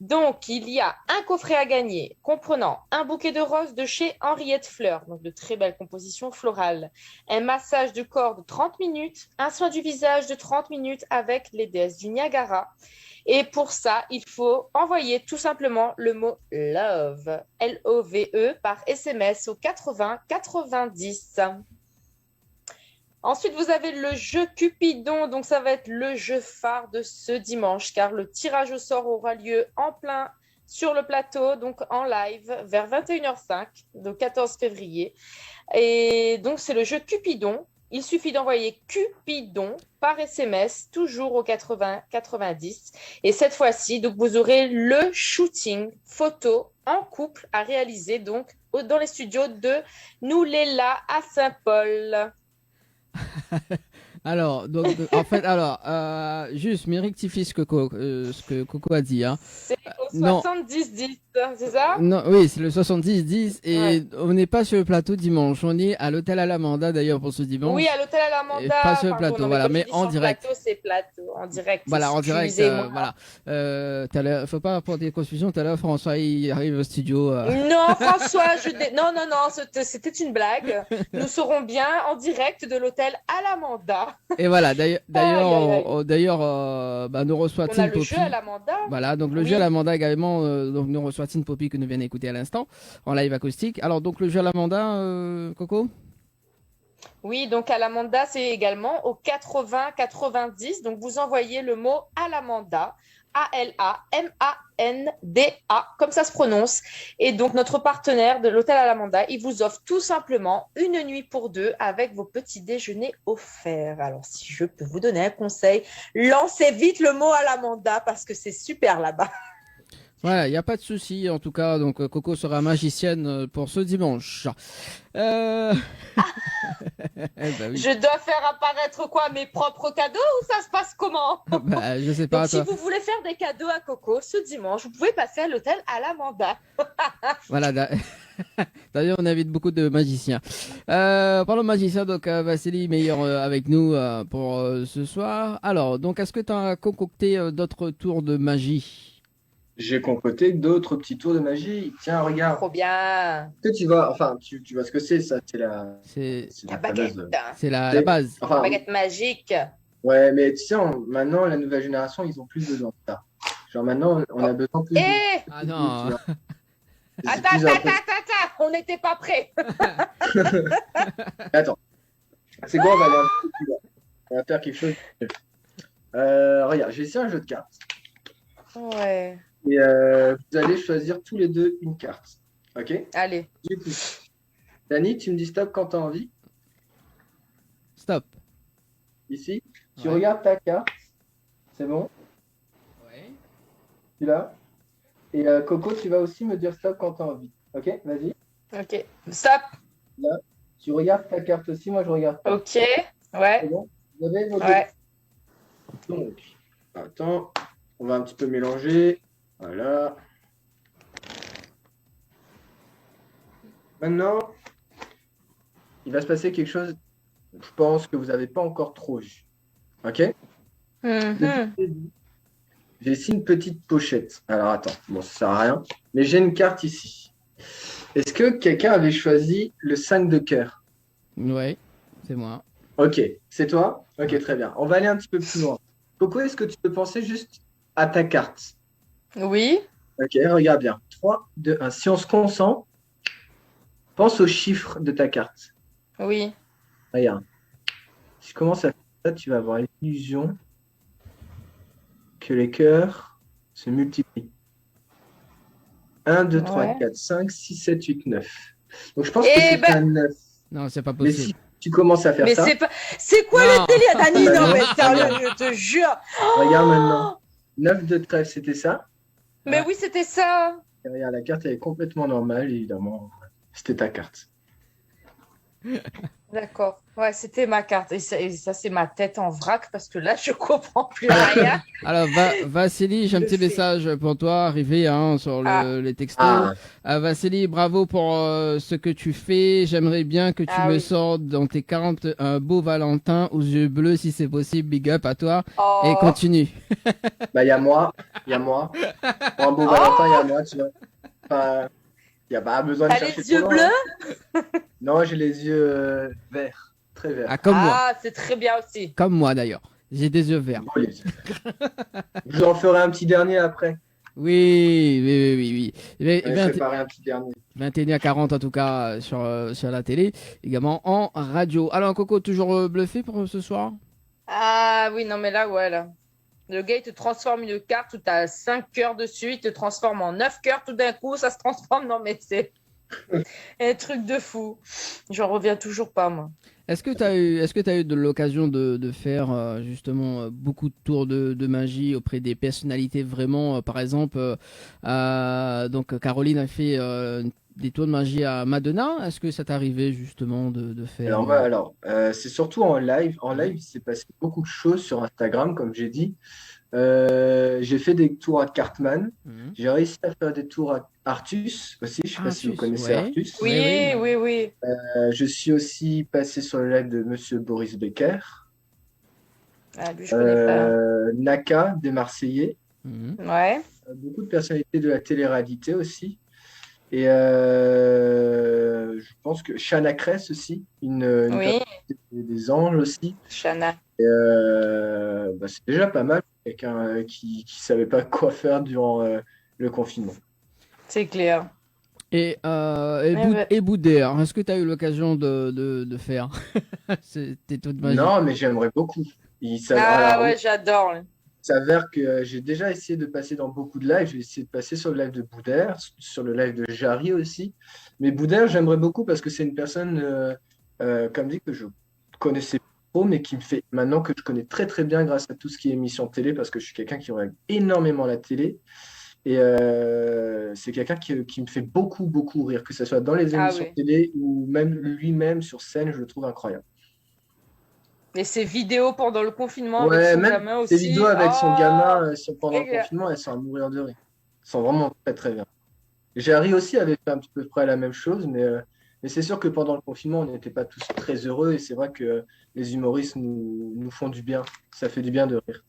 Donc, il y a un coffret à gagner comprenant un bouquet de roses de chez Henriette Fleurs, donc de très belles compositions florales, un massage de corps de 30 minutes, un soin du visage de 30 minutes avec les déesses du Niagara. Et pour ça, il faut envoyer tout simplement le mot love, L-O-V-E, par SMS au 80 90. Ensuite, vous avez le jeu Cupidon. Donc, ça va être le jeu phare de ce dimanche, car le tirage au sort aura lieu en plein sur le plateau, donc en live, vers 21h05, le 14 février. Et donc, c'est le jeu Cupidon. Il suffit d'envoyer Cupidon par SMS, toujours au 80 90. Et cette fois-ci, donc, vous aurez le shooting photo en couple à réaliser donc dans les studios de Nous les là à Saint-Paul. Alors, en fait, juste, mais rectifie ce que Coco a dit, hein. C'est au non. 70-10, c'est ça? Non, oui, c'est le 70-10 et Ouais. on n'est pas sur le plateau dimanche, on est à l'hôtel Alamanda d'ailleurs pour ce dimanche. Oui, à l'hôtel Alamanda. Et pas sur le pardon, plateau, non, voilà, comme mais je dis en sur le direct. Plateau, c'est plateau, en direct. Voilà, en direct, Excusez-moi. voilà. Faut pas apporter de confusion, tout à l'heure François il arrive au studio. Non, François, non, c'était une blague. Nous serons bien en direct de l'hôtel Alamanda. Et voilà, Aïe, aïe, d'ailleurs, nous reçoit On a Tin le Poppy. jeu Alamanda. Voilà, donc le Oui. jeu à l'Amanda également, donc nous reçoit Tin Poppy que nous venons d'écouter à l'instant, en live acoustique. Alors donc le jeu à l'Amanda, Coco? Oui, donc Alamanda, c'est également au 80-90. Donc vous envoyez le mot Alamanda, A-L-A-M-A-N-D-A, comme ça se prononce. Et donc notre partenaire de l'hôtel Alamanda, il vous offre tout simplement une nuit pour deux avec vos petits déjeuners offerts. Alors si je peux vous donner un conseil, lancez vite le mot Alamanda parce que c'est super là-bas. Voilà, il n'y a pas de souci en tout cas, donc Coco sera magicienne pour ce dimanche. Bah oui. Je dois faire apparaître quoi, mes propres cadeaux ou ça se passe comment? Bah, je sais pas, Donc, si toi. vous voulez faire des cadeaux à Coco ce dimanche, vous pouvez passer à l'hôtel Alamanda. Voilà, d'ailleurs, on invite beaucoup de magiciens. Parlons de magiciens, donc Vassili meilleur avec nous pour ce soir. Alors, donc, est-ce que tu as concocté d'autres tours de magie? J'ai concocté d'autres petits tours de magie. Tiens, regarde. Trop bien. Tu vois, enfin, tu vois ce que c'est, ça, c'est la La fameuse- baguette. C'est la base. Enfin, La baguette magique. ouais, mais tu sais, maintenant, la nouvelle génération, ils ont plus besoin de ça. Genre maintenant, on a besoin plus Eh de... Ah non. tu vois. C'est Attends, plus attends, un peu- attends, on n'était pas prêts. Attends. C'est quoi, on va aller un peu plus loin. On va faire quelque chose. Regarde, j'ai ici un jeu de cartes. Ouais. Et vous allez choisir tous les deux une carte. Ok? Allez. Du coup, Dani, tu me dis stop quand tu as envie. Stop. Ici. Tu Ouais. regardes ta carte. C'est bon? Ouais. Tu l'as? Et Coco, tu vas aussi me dire stop quand tu as envie. Ok? Vas-y. Ok. Stop. Tu regardes ta carte aussi, moi je regarde pas. Ok. C'est Ouais. bon? Vous avez vos deux. Ouais. Donc, attends, on va un petit peu mélanger. Voilà. Maintenant, il va se passer quelque chose, je pense que vous n'avez pas encore trop vu. Ok? Mhm. Depuis le début, j'ai ici une petite pochette. Alors attends, bon, ça sert à rien, mais j'ai une carte ici. Est-ce que quelqu'un avait choisi le 5 de cœur? Ouais, c'est moi. Ok, c'est toi? Ok, très bien. On va aller un petit peu plus loin. Coco, est-ce que tu peux penser juste à ta carte? Oui. Ok, regarde bien. 3, 2, 1. Si on se concentre, pense aux chiffres de ta carte. Oui. Regarde. Si je commence à faire ça, tu vas avoir l'illusion que les cœurs se multiplient. 1, 2, 3, Ouais. 4, 5, 6, 7, 8, 9. Donc je pense Eh que c'est ben- un 9. Non, c'est pas Mais possible. si tu commences à faire Mais ça, c'est pas. C'est quoi Non. le délire, Dani? Bah Non, non. mais sérieux, je te jure. regarde maintenant. 9 de trèfle, c'était ça. Mais oui, c'était ça. Et regarde, la carte, elle est complètement normale, évidemment. C'était ta carte. D'accord. Ouais, c'était ma carte. Et ça, c'est ma tête en vrac parce que là, je comprends plus rien. Alors, Vassili, j'ai un Je petit sais. message pour toi arrivé hein, sur les textos. Ah, Vassili, bravo pour ce que tu fais. J'aimerais bien que tu Ah me oui. sortes dans tes 40 un beau Valentin aux yeux bleus si c'est possible. Big up à toi. Et Oh. continue. bah, il y a moi. Il y a moi. Pour un beau Valentin, il y a moi, tu vois. Enfin, il n'y a pas besoin de T'as chercher les yeux trop bleus? loin, hein. Non, j'ai les yeux verts. Très verts. Ah, comme moi. Ah, c'est très bien aussi. Comme moi d'ailleurs. J'ai des yeux verts. Beaux, les yeux. Je vous en ferai un petit dernier après. Oui, oui, oui, oui. oui. J'en ai préparé un petit dernier. 21 à 40 en tout cas sur la télé, également en radio. Alors Coco, toujours bluffé pour ce soir? Ah oui, non, mais là, ouais, là. Le gars, il te transforme une carte où tu as 5 cœurs dessus, il te transforme en 9 cœurs tout d'un coup, ça se transforme. Non, mais c'est un truc de fou. J'en reviens toujours pas, moi. Est-ce que tu as eu de l'occasion de faire justement beaucoup de tours de magie auprès des personnalités vraiment par exemple donc Caroline a fait des tours de magie à Madonna. Est-ce que ça t'est arrivé justement de faire C'est surtout en live. En live, il s'est passé beaucoup de choses sur Instagram, comme j'ai dit. J'ai fait des tours à Cartman. Mhm. J'ai réussi à faire des tours à Artus aussi. Je sais pas si vous Artus, connaissez ouais. Artus. Oui, Oui, oui, oui. Je suis aussi passé sur le live de Monsieur Boris Becker. Ah, lui, je connais pas. Naka, des Marseillais. Mhm. Ouais. Beaucoup de personnalités de la télé-réalité aussi. Et je pense que Shana Kress aussi, une Oui, des anges aussi. Shana. Et, c'est déjà pas mal pour quelqu'un qui savait pas quoi faire durant le confinement. C'est clair. Et, Ouais. et Boudère, est-ce que tu as eu l'occasion de faire tes tours de magie? Non, mais j'aimerais beaucoup. Ah Alors, ouais, j'adore. il s'avère que j'ai déjà essayé de passer dans beaucoup de lives. J'ai essayé de passer sur le live de Boudère, sur le live de Jarry aussi. Mais Boudère, j'aimerais beaucoup parce que c'est une personne, comme dit, que je connaissais pas trop, mais qui me fait, maintenant que je connais très très bien grâce à tout ce qui est émission télé, parce que je suis quelqu'un qui regarde énormément la télé. Et c'est quelqu'un qui me fait beaucoup, beaucoup rire, que ce soit dans les Ah émissions oui. télé ou même lui-même sur scène, je le trouve incroyable. Et ses vidéos pendant le confinement avec Ouais, son même gamin ses aussi. vidéos avec son Oh, gamin pendant le très bien. confinement, elles sont à mourir de rire. Elles sont vraiment très, très bien. Jarry aussi avait fait un petit peu près la même chose, mais c'est sûr que pendant le confinement, on n'était pas tous très heureux et c'est vrai que les humoristes nous font du bien. Ça fait du bien de rire.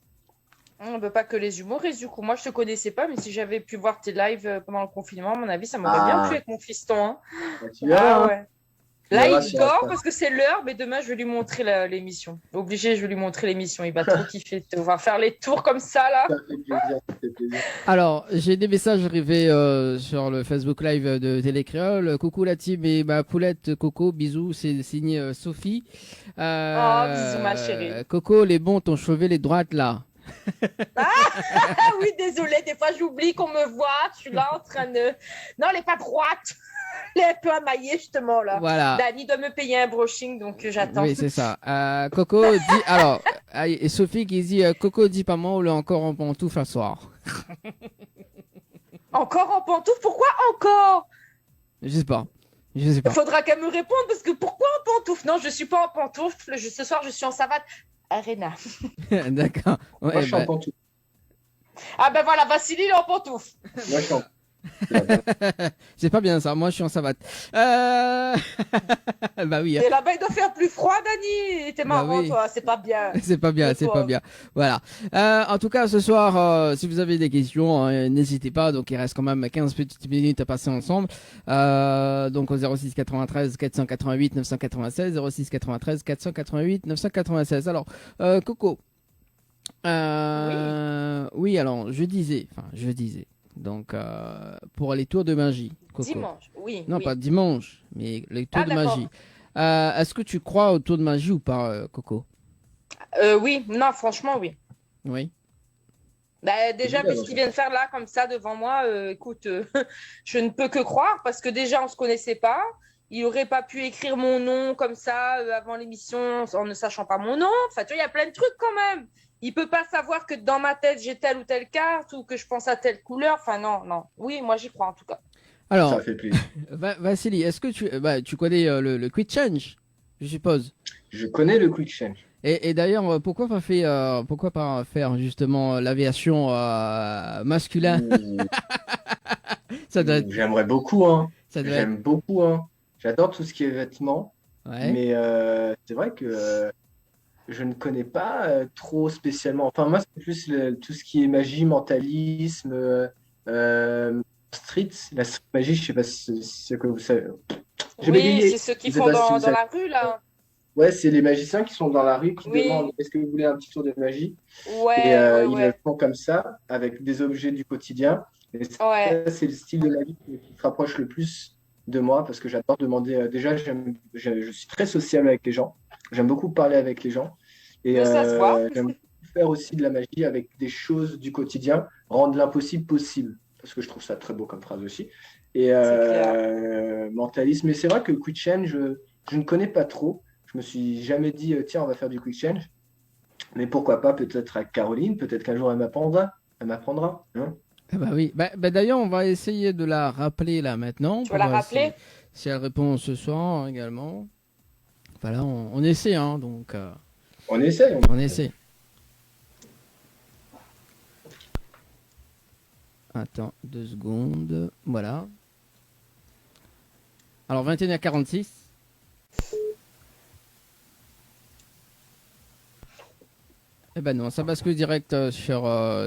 On ne peut pas que les humoristes, du coup. Moi, je te connaissais pas, mais si j'avais pu voir tes lives pendant le confinement, à mon avis, ça m'aurait bien Ah, plu avec mon fiston. Hein. bah, tu verras, hein. Ouais. Tu Là, verras il sur dort Insta. parce que c'est l'heure, mais demain, je vais lui montrer l'émission. Obligé, je vais lui montrer l'émission. Il va trop kiffer. On va faire les tours comme ça, là. Ça fait plaisir, ça fait plaisir. Alors, j'ai des messages arrivés sur le Facebook Live de Télécréole. Coucou la team et ma poulette Coco, bisous, c'est signé Sophie. Oh, bisous, ma chérie. Coco, les bons t'ont chauvé les droites là. Ah oui, désolé, des fois, j'oublie qu'on me voit. Je suis là en train de... Non, elle n'est pas droite. Elle est un peu amaillée, justement, là. Voilà. Dani doit me payer un brushing, donc j'attends. Oui, c'est ça. Coco dit. Alors, et Sophie qui dit Coco dit pas moi, on l'a encore en pantoufle à soir. Encore en pantoufle? Pourquoi encore? Je sais pas. Je sais Il pas. faudra qu'elle me réponde, parce que pourquoi en pantoufle? Non, je suis pas en pantoufle. Ce soir, je suis en savate. Arena. D'accord. Ouais, Moi, je suis en bah, pantoufle. Ah ben voilà, Vassili, il est en pantoufle. Moi, je suis en c'est pas bien ça. Moi, je suis en savate. Bah oui. Hein. Et là-bas, il doit faire plus froid, Dani. T'es Bah marrant, oui. toi. C'est pas bien. C'est pas bien, Et c'est toi pas bien. Voilà. En tout cas, ce soir, si vous avez des questions, n'hésitez pas. Donc, il reste quand même 15 petites minutes à passer ensemble. Donc, au 06 93 488 996, 06 93 488 996. Alors, Coco. Oui, alors, je disais. Donc, pour les tours de magie, Coco. Dimanche, oui. Non, oui. pas dimanche, mais les tours de d'accord. magie. Est-ce que tu crois aux tours de magie ou pas, Coco? Oui, non, franchement, oui. Oui. Bah, déjà, Évidemment. vu ce qu'ils viennent faire là, comme ça, devant moi, écoute, je ne peux que croire, parce que déjà, on se connaissait pas. Il aurait pas pu écrire mon nom comme ça avant l'émission, en ne sachant pas mon nom. Enfin, tu vois, il y a plein de trucs quand même. Il peut pas savoir que dans ma tête, j'ai telle ou telle carte, ou que je pense à telle couleur. Enfin, non, non. Oui, moi, j'y crois, en tout cas. Alors, Ça fait plaisir. Vassili, est-ce que tu connais le Quick Change? je suppose. Je connais le quick change. Et d'ailleurs, pourquoi pourquoi pas faire justement l'aviation masculin? Ouh, Ça doit être, J'aimerais beaucoup, hein. ça doit être, J'aime beaucoup, hein. J'adore tout ce qui est vêtements, ouais. mais c'est vrai que je ne connais pas trop spécialement. Enfin, moi, c'est plus tout ce qui est magie, mentalisme, street. La street magie, je sais pas si c'est que vous savez. J'ai Oui, bégayé. c'est ceux qui Je sais font pas si vous dans savez. la rue, là. Ouais, c'est les magiciens qui sont dans la rue qui Oui. demandent est-ce que vous voulez un petit tour de magie? Et Ouais, ils le ouais, font comme ça, avec des objets du quotidien. Et ouais. ça, c'est le style de magie qui se rapproche le plus de moi parce que j'adore demander. Déjà, je suis très sociable avec les gens. J'aime beaucoup parler avec les gens. Et Mais ça se voit. j'aime beaucoup faire aussi de la magie avec des choses du quotidien, rendre l'impossible possible. Parce que je trouve ça très beau comme phrase aussi. Et C'est clair. mentalisme. Mais c'est vrai que Quick Change, je ne connais pas trop. Je me suis jamais dit, tiens, on va faire du Quick Change. Mais pourquoi pas, peut-être avec Caroline, peut-être qu'un jour elle m'apprendra. Elle m'apprendra. Hein. Ah bah oui. D'ailleurs, on va essayer de la rappeler là maintenant Tu pour vas la voir rappeler? si elle répond ce soir également. Voilà, on essaie, hein, donc On essaie. on essaie. Attends 2 secondes. Voilà. Alors 21h46. Eh ben non, ça bascule direct sur.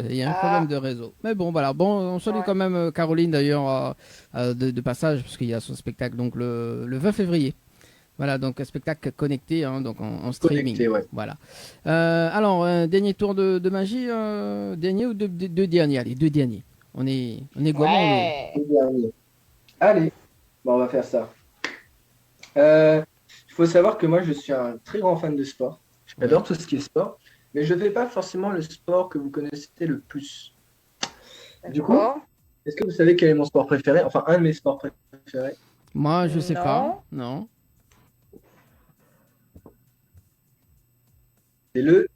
Il y a un problème de réseau. Mais bon, voilà. Bon, on salue Ouais. quand même Caroline d'ailleurs de passage, parce qu'il y a son spectacle donc le 20 février. Voilà, donc un spectacle connecté, hein, donc en streaming. Connecté, ouais. Voilà. Alors, un dernier tour de magie, dernier ou deux derniers? Allez, deux derniers. On est gourmand. Ouais. Le dernier. Allez, bon, on va faire ça. Il faut savoir que moi, je suis un très grand fan de sport. J'adore tout ce qui est sport, mais je ne fais pas forcément le sport que vous connaissez le plus. Du coup, D'accord. est-ce que vous savez quel est mon sport préféré? Enfin, un de mes sports préférés. Moi, je sais Non. pas. Non. C'est le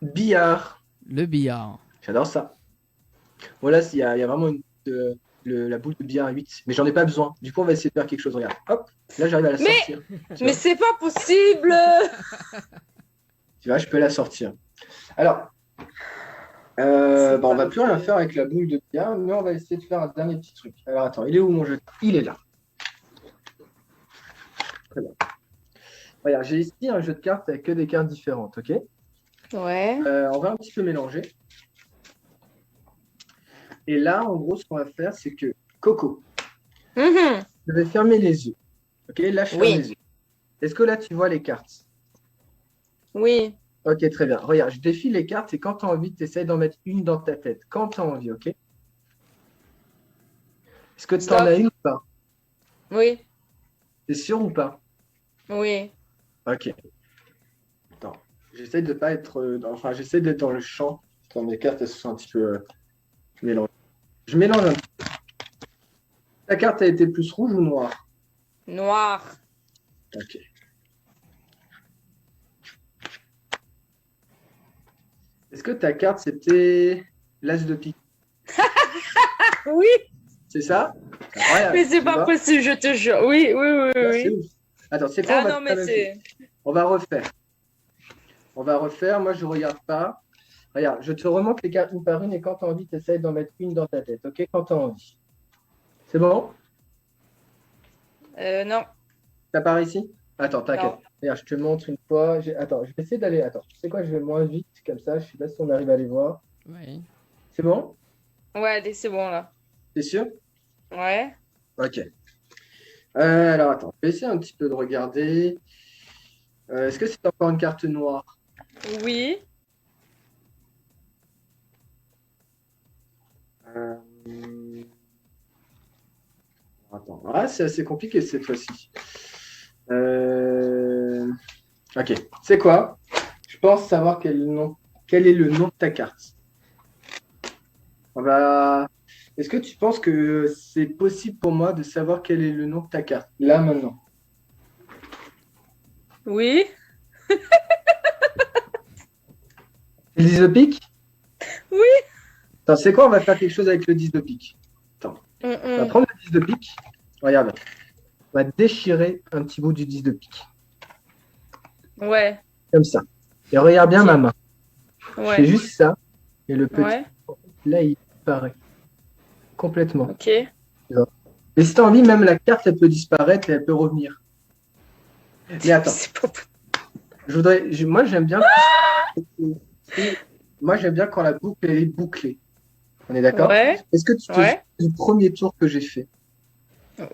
billard. Le billard. J'adore ça. Voilà, il y a vraiment la boule de billard à 8, mais j'en ai pas besoin. Du coup, on va essayer de faire quelque chose. Regarde, hop, là j'arrive à la Mais- sortir. Tu Mais vois, c'est pas possible! tu vois, je peux la sortir. Alors, C'est on pas va plus rien faire avec la boule de billard, mais on va essayer de faire un dernier petit truc. Alors attends, il est où mon jeu? Il est là. Très bien. Regarde, j'ai ici un jeu de cartes avec que des cartes différentes, ok? Ouais. On va un petit peu mélanger. Et là, en gros, ce qu'on va faire, c'est que Coco, Mhm. je vais fermer les yeux. Ok, là, je ferme Oui. les yeux. Est-ce que là, tu vois les cartes? Oui. Ok, très bien. Regarde, je défile les cartes et quand tu as envie, tu essaies d'en mettre une dans ta tête. Quand tu as envie, ok? Est-ce que tu en Stop. as une ou pas? Oui. T'es sûr ou pas? Oui. Ok. Attends, j'essaie de pas être. Enfin, j'essaie d'être dans le champ. Quand mes cartes, elles se sont un petit peu mélangées. Je mélange un petit peu. Ta carte a été plus rouge ou noire? Noir. Ok. Est-ce que ta carte, c'était l'as de pique? Oui. C'est ça? C'est incroyable, Mais c'est tu pas vois. possible, je te jure. Oui, oui, oui, Là, oui. c'est ouf. Attends, c'est quoi? Ah On va non, faire mais la même c'est. chose. On va refaire. On va refaire. Moi, je regarde pas. Regarde, je te remonte les cartes une par une et quand tu as envie, tu essaies d'en mettre une dans ta tête. Ok? Quand tu as envie. C'est bon? Non. Ça part ici? Attends, t'inquiète. Non. Regarde, je te montre une fois. Attends, je vais essayer d'aller. Attends, tu sais quoi? Je vais moins vite, comme ça. Je sais pas si on arrive à les voir. Oui. C'est bon? Ouais, allez, c'est bon là. T'es sûr? Ouais. Ok. Alors, attends, je vais essayer un petit peu de regarder. Est-ce que c'est encore une carte noire? Oui. Euh, Attends. Ah, c'est assez compliqué cette fois-ci. Ok. C'est quoi? Je pense savoir quel est le nom de ta carte. On va... Est-ce que tu penses que c'est possible pour moi de savoir quel est le nom de ta carte? Là, maintenant. Oui. C'est le 10 de pique? Oui. Attends, c'est quoi? On va faire quelque chose avec le 10 de pique. On va prendre le 10 de pique. Regarde. On va déchirer un petit bout du 10 de pique. Ouais. Comme ça. Et regarde bien Ok. ma main. Je fais Ouais. juste ça. Et le petit, Ouais. là, il disparaît. Complètement. Ok. Et si t'as envie, même la carte, elle peut disparaître et elle peut revenir. Mais attends, C'est pas... moi, j'aime bien. Moi, j'aime bien quand la boucle elle est bouclée. On est d'accord? Ouais. Est-ce que tu te Ouais. souviens du premier tour que j'ai fait?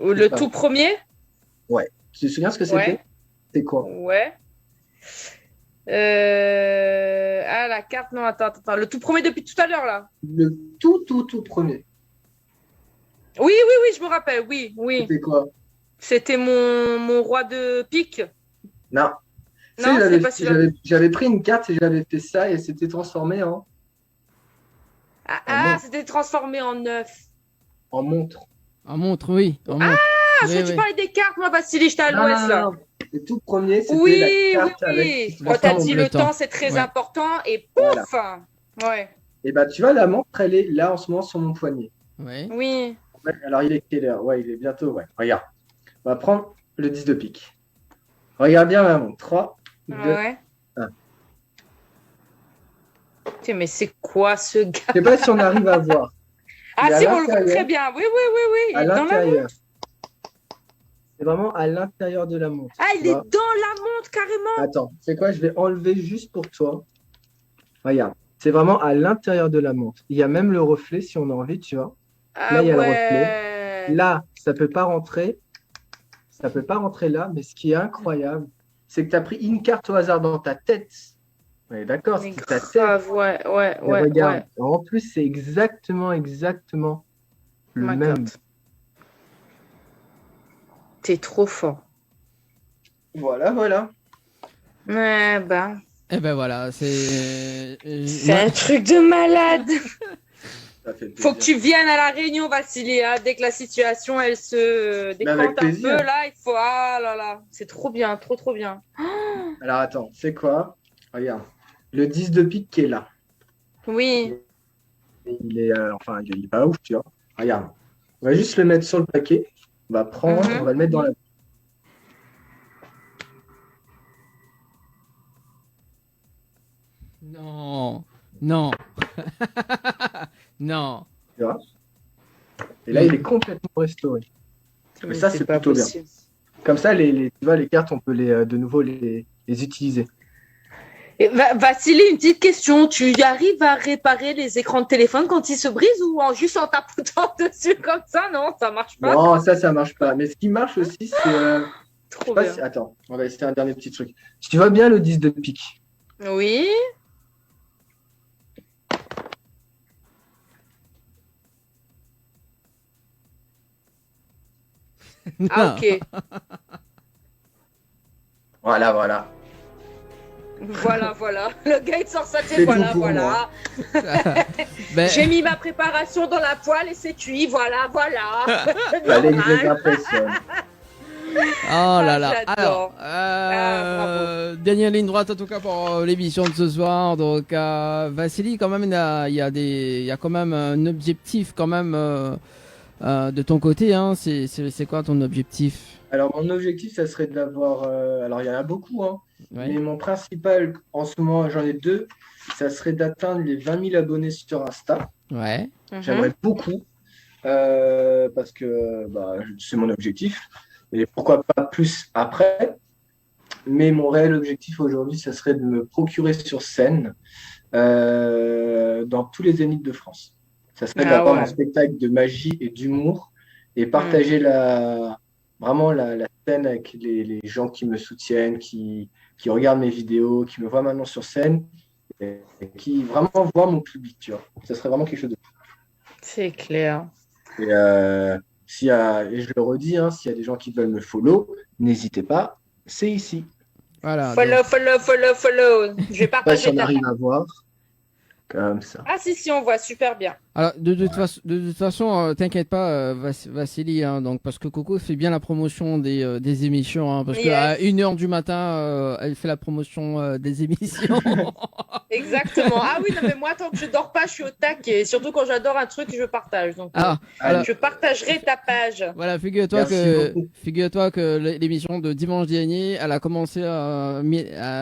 Ou le tout premier? Tu te souviens ce que c'était? Ouais. C'est quoi? Ouais. Ah, la carte, non, attends. Le tout premier depuis tout à l'heure, là. Le tout premier. Oui, je me rappelle. Oui. C'était quoi? C'était mon roi de pique. Non. Tu sais, Non, c'est pas celui-là. j'avais pris une carte et j'avais fait ça et c'était transformé Ah, c'était transformé en œuf. en montre. En montre, oui. En montre. Ah, je Oui, crois que tu oui. parlais des cartes, moi, Vassili, j'étais à l'ouest, là. Non. Le tout premier, c'était Oui. la carte avec. Quand t'as dit le le temps. temps, c'est très Ouais. important. Et pouf. Ouais. Et bah, tu vois, la montre, elle est là en ce moment sur mon poignet. Ouais. Oui. Ouais, alors, il est quelle heure? Ouais, il est bientôt. Ouais, regarde. On va prendre le 10 de pique. Regarde bien ma montre. 3, 2. Ouais. un. Tiens, mais c'est quoi ce gars? Je sais pas si on arrive à voir. Ah, Il est à si, on le voit l'intérieur. très bien. Oui. Il À est dans la l'intérieur. montre. C'est vraiment à l'intérieur de la montre. Ah, il tu est vois. dans la montre, carrément. Attends, c'est quoi? Je vais enlever juste pour toi. Regarde, c'est vraiment à l'intérieur de la montre. Il y a même le reflet si on a envie, tu vois. Ah, Là, il y a le ouais. Là, ça peut pas rentrer. Ça peut pas rentrer là, mais ce qui est incroyable, c'est que tu as pris une carte au hasard dans ta tête. Ouais, d'accord, Mais c'est ta tête. grave, ouais. Et regarde, en plus, c'est exactement le Ma même. carte. T'es trop fort. Voilà. Ouais, bah. Et ben voilà, c'est. C'est un truc de malade. Ça fait Faut que plaisir. tu viennes à la réunion, Vassili, hein, dès que la situation elle se avec décante un plaisir. peu là, il faut ah là là, c'est trop bien, trop bien. Alors attends, c'est quoi? Regarde, le 10 de pique qui est là. Oui, Il est, il est pas ouf, tu vois. Regarde, on va juste le mettre sur le paquet. On va prendre, Mhm. on va le mettre dans la. Non. Non. Tu vois. Et là, il est complètement restauré. Mais ça, c'est pas plutôt bien. possible. Comme ça, tu vois, les cartes, on peut de nouveau les utiliser. Et Vassili, une petite question, tu arrives à réparer les écrans de téléphone quand ils se brisent ou juste en tapotant dessus comme ça? Non, ça marche pas. Non, ça marche pas. Mais ce qui marche aussi, c'est. Trop bien. Attends, on va essayer un dernier petit truc. Si tu vois bien le 10 de pique, Oui. Ah, ok. voilà. Voilà. Le gars, il sort sa tête. C'est Voilà, tout pour voilà. Ben, J'ai mis ma préparation dans la poêle et c'est cuit. Voilà. Fallait que je les Normal. impressionne. Oh là là. j'adore. Alors, dernière ligne droite en tout cas pour l'émission de ce soir. Donc, Vassili, quand même, il y a quand même un objectif quand même de ton côté. Hein. C'est quoi ton objectif? Alors, mon objectif, ça serait d'avoir. Alors, il y en a beaucoup, hein. Ouais. Mais mon principal, en ce moment, j'en ai 2. Ça serait d'atteindre les 20 000 abonnés sur Insta. Ouais. J'aimerais beaucoup. Parce que c'est mon objectif. Et pourquoi pas plus après. Mais mon réel objectif aujourd'hui, ça serait de me procurer sur scène dans tous les zéniths de France. Ça serait d'avoir un spectacle de magie et d'humour et partager vraiment la scène avec les gens qui me soutiennent, qui regardent mes vidéos, qui me voient maintenant sur scène et qui vraiment voient mon public, tu vois. Ça serait vraiment quelque chose de... C'est clair. Et, et je le redis, hein, s'il y a des gens qui veulent me follow, n'hésitez pas, c'est ici. Voilà. Follow. Je vais Je sais pas si partager on ta arrive à voir. Comme ça. Ah si, on voit super bien. Alors, de toute façon, t'inquiète pas, Vassili, hein, donc, parce que Coco fait bien la promotion des émissions, hein, parce Yes. qu'à 1h du matin, elle fait la promotion des émissions. Exactement. Ah oui, non mais moi tant que je dors pas, je suis au taquet. Et surtout quand j'adore un truc, je partage. Donc, Ah, alors, je partagerai ta page. voilà, Merci beaucoup. figure-toi que l'émission de dimanche dernier, elle a commencé à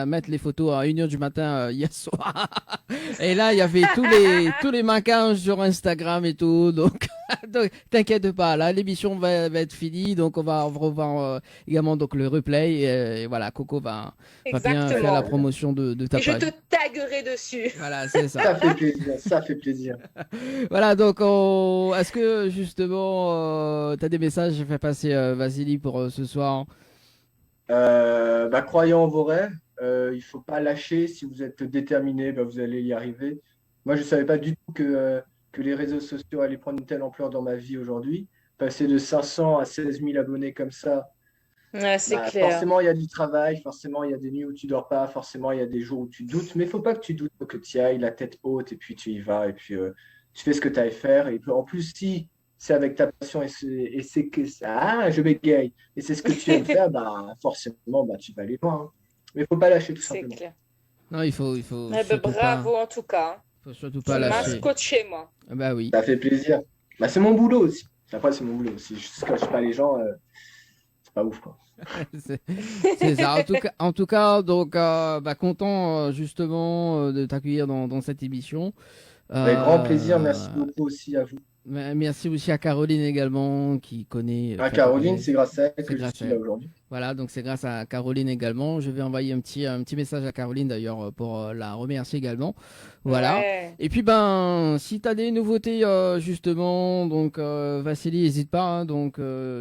mettre les photos à 1h du matin hier soir. Et là, il y avait tous les manquages sur Instagram et tout, donc, donc t'inquiète pas, là l'émission va être finie, donc on va revoir également donc le replay et voilà, Coco va bien faire la Exactement. promotion de ta Et je page. te taguerai dessus. Voilà, c'est ça. Ça fait plaisir, ça fait plaisir. Voilà, donc est-ce que justement t'as des messages à faire passer Vassili pour ce soir? Croyant en vos rêves, il faut pas lâcher. Si vous êtes déterminé, vous allez y arriver. Moi, je savais pas du tout que les réseaux sociaux allaient prendre une telle ampleur dans ma vie aujourd'hui. Passer de 500 à 16 000 abonnés comme ça, Ouais, c'est clair. forcément, il y a du travail, forcément, il y a des nuits où tu dors pas, forcément, il y a des jours où tu doutes. Mais il faut pas que tu doutes, faut que tu y ailles la tête haute et puis tu y vas et puis tu fais ce que tu as à faire. Et puis, en plus, si c'est avec ta passion et c'est que ça, je bégaye, et c'est ce que tu aimes faire, forcément, tu vas aller loin, hein. Mais il faut pas lâcher tout C'est simplement. clair. Non, il faut Eh ben, surtout bravo en tout cas. faut surtout Tu pas m'as lâcher. scotché moi. Ah bah oui. Ça fait plaisir. C'est mon boulot aussi. Après, c'est mon boulot. Si je scotche pas les gens, c'est pas ouf, quoi. C'est ça. En tout cas, donc, content justement de t'accueillir dans cette émission. Avec grand plaisir. Merci beaucoup aussi à vous. Merci aussi à Caroline également qui connaît. Caroline, c'est grâce à elle c'est que je grâce suis à là elle. aujourd'hui. Voilà, donc c'est grâce à Caroline également. Je vais envoyer un petit message à Caroline d'ailleurs pour la remercier également. Voilà. Ouais. Et puis si tu as des nouveautés justement, donc Vassili, n'hésite pas, hein, donc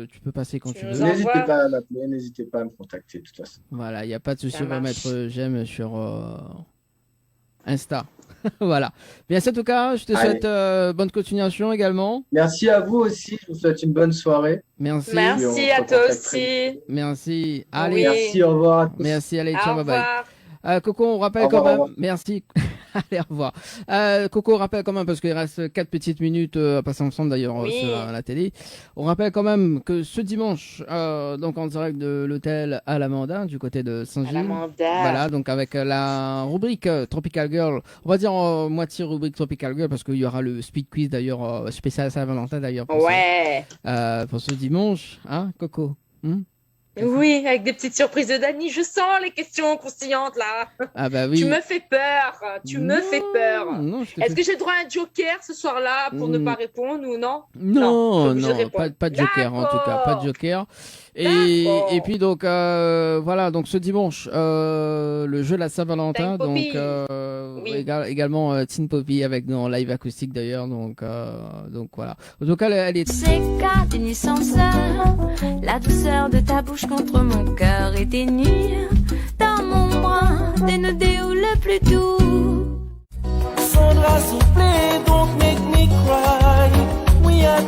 tu peux passer quand Tu tu nous veux. envoies. N'hésitez pas à m'appeler, n'hésitez pas à me contacter de toute façon. Voilà, il n'y a pas de souci, Ça on va marche. mettre j'aime sur Insta. Voilà. Bien, en tout cas, je te Allez. souhaite bonne continuation également. Merci à vous aussi. Je vous souhaite une bonne soirée. Merci. Merci on se à toi recontacte très aussi. Merci. Allez, Oui. Merci, au revoir à tous. merci, allez, Au ciao, bye bye. revoir. Coco, on rappelle Au revoir, quand même. au revoir. Merci. Allez, au revoir. Coco, on rappelle quand même, parce qu'il reste 4 petites minutes à passer ensemble d'ailleurs Oui. sur la télé. On rappelle quand même que ce dimanche, donc en direct de l'hôtel à l'Amanda, du côté de À Saint-Gilles. la mandat. Voilà, donc avec la rubrique Tropical Girl, on va dire moitié rubrique Tropical Girl parce qu'il y aura le speed quiz d'ailleurs spécial Saint-Valentin d'ailleurs Ouais. pour ce dimanche, hein, Coco. Oui, avec des petites surprises de Dany. Je sens les questions croustillantes là. Ah bah oui. Tu me fais peur. Tu me fais peur. Non, je te Est-ce fais- que j'ai droit à un joker ce soir-là pour ne pas répondre ou non? Non, je suis obligée de non, répondre. pas de joker en tout cas, pas de D'accord. joker. D'accord. Et puis donc voilà, donc ce dimanche le jeu de la Saint-Valentin, Teen Poppy. donc Oui. également Teen Poppy avec en live acoustique d'ailleurs, donc voilà. En tout cas, elle est C'est qu'à des nuits sans heure, la douceur de ta bouche contre mon cœur et des nuits dans mon bras, dénudé ou le plus doux. Sandra soufflé, don't make me cry. We are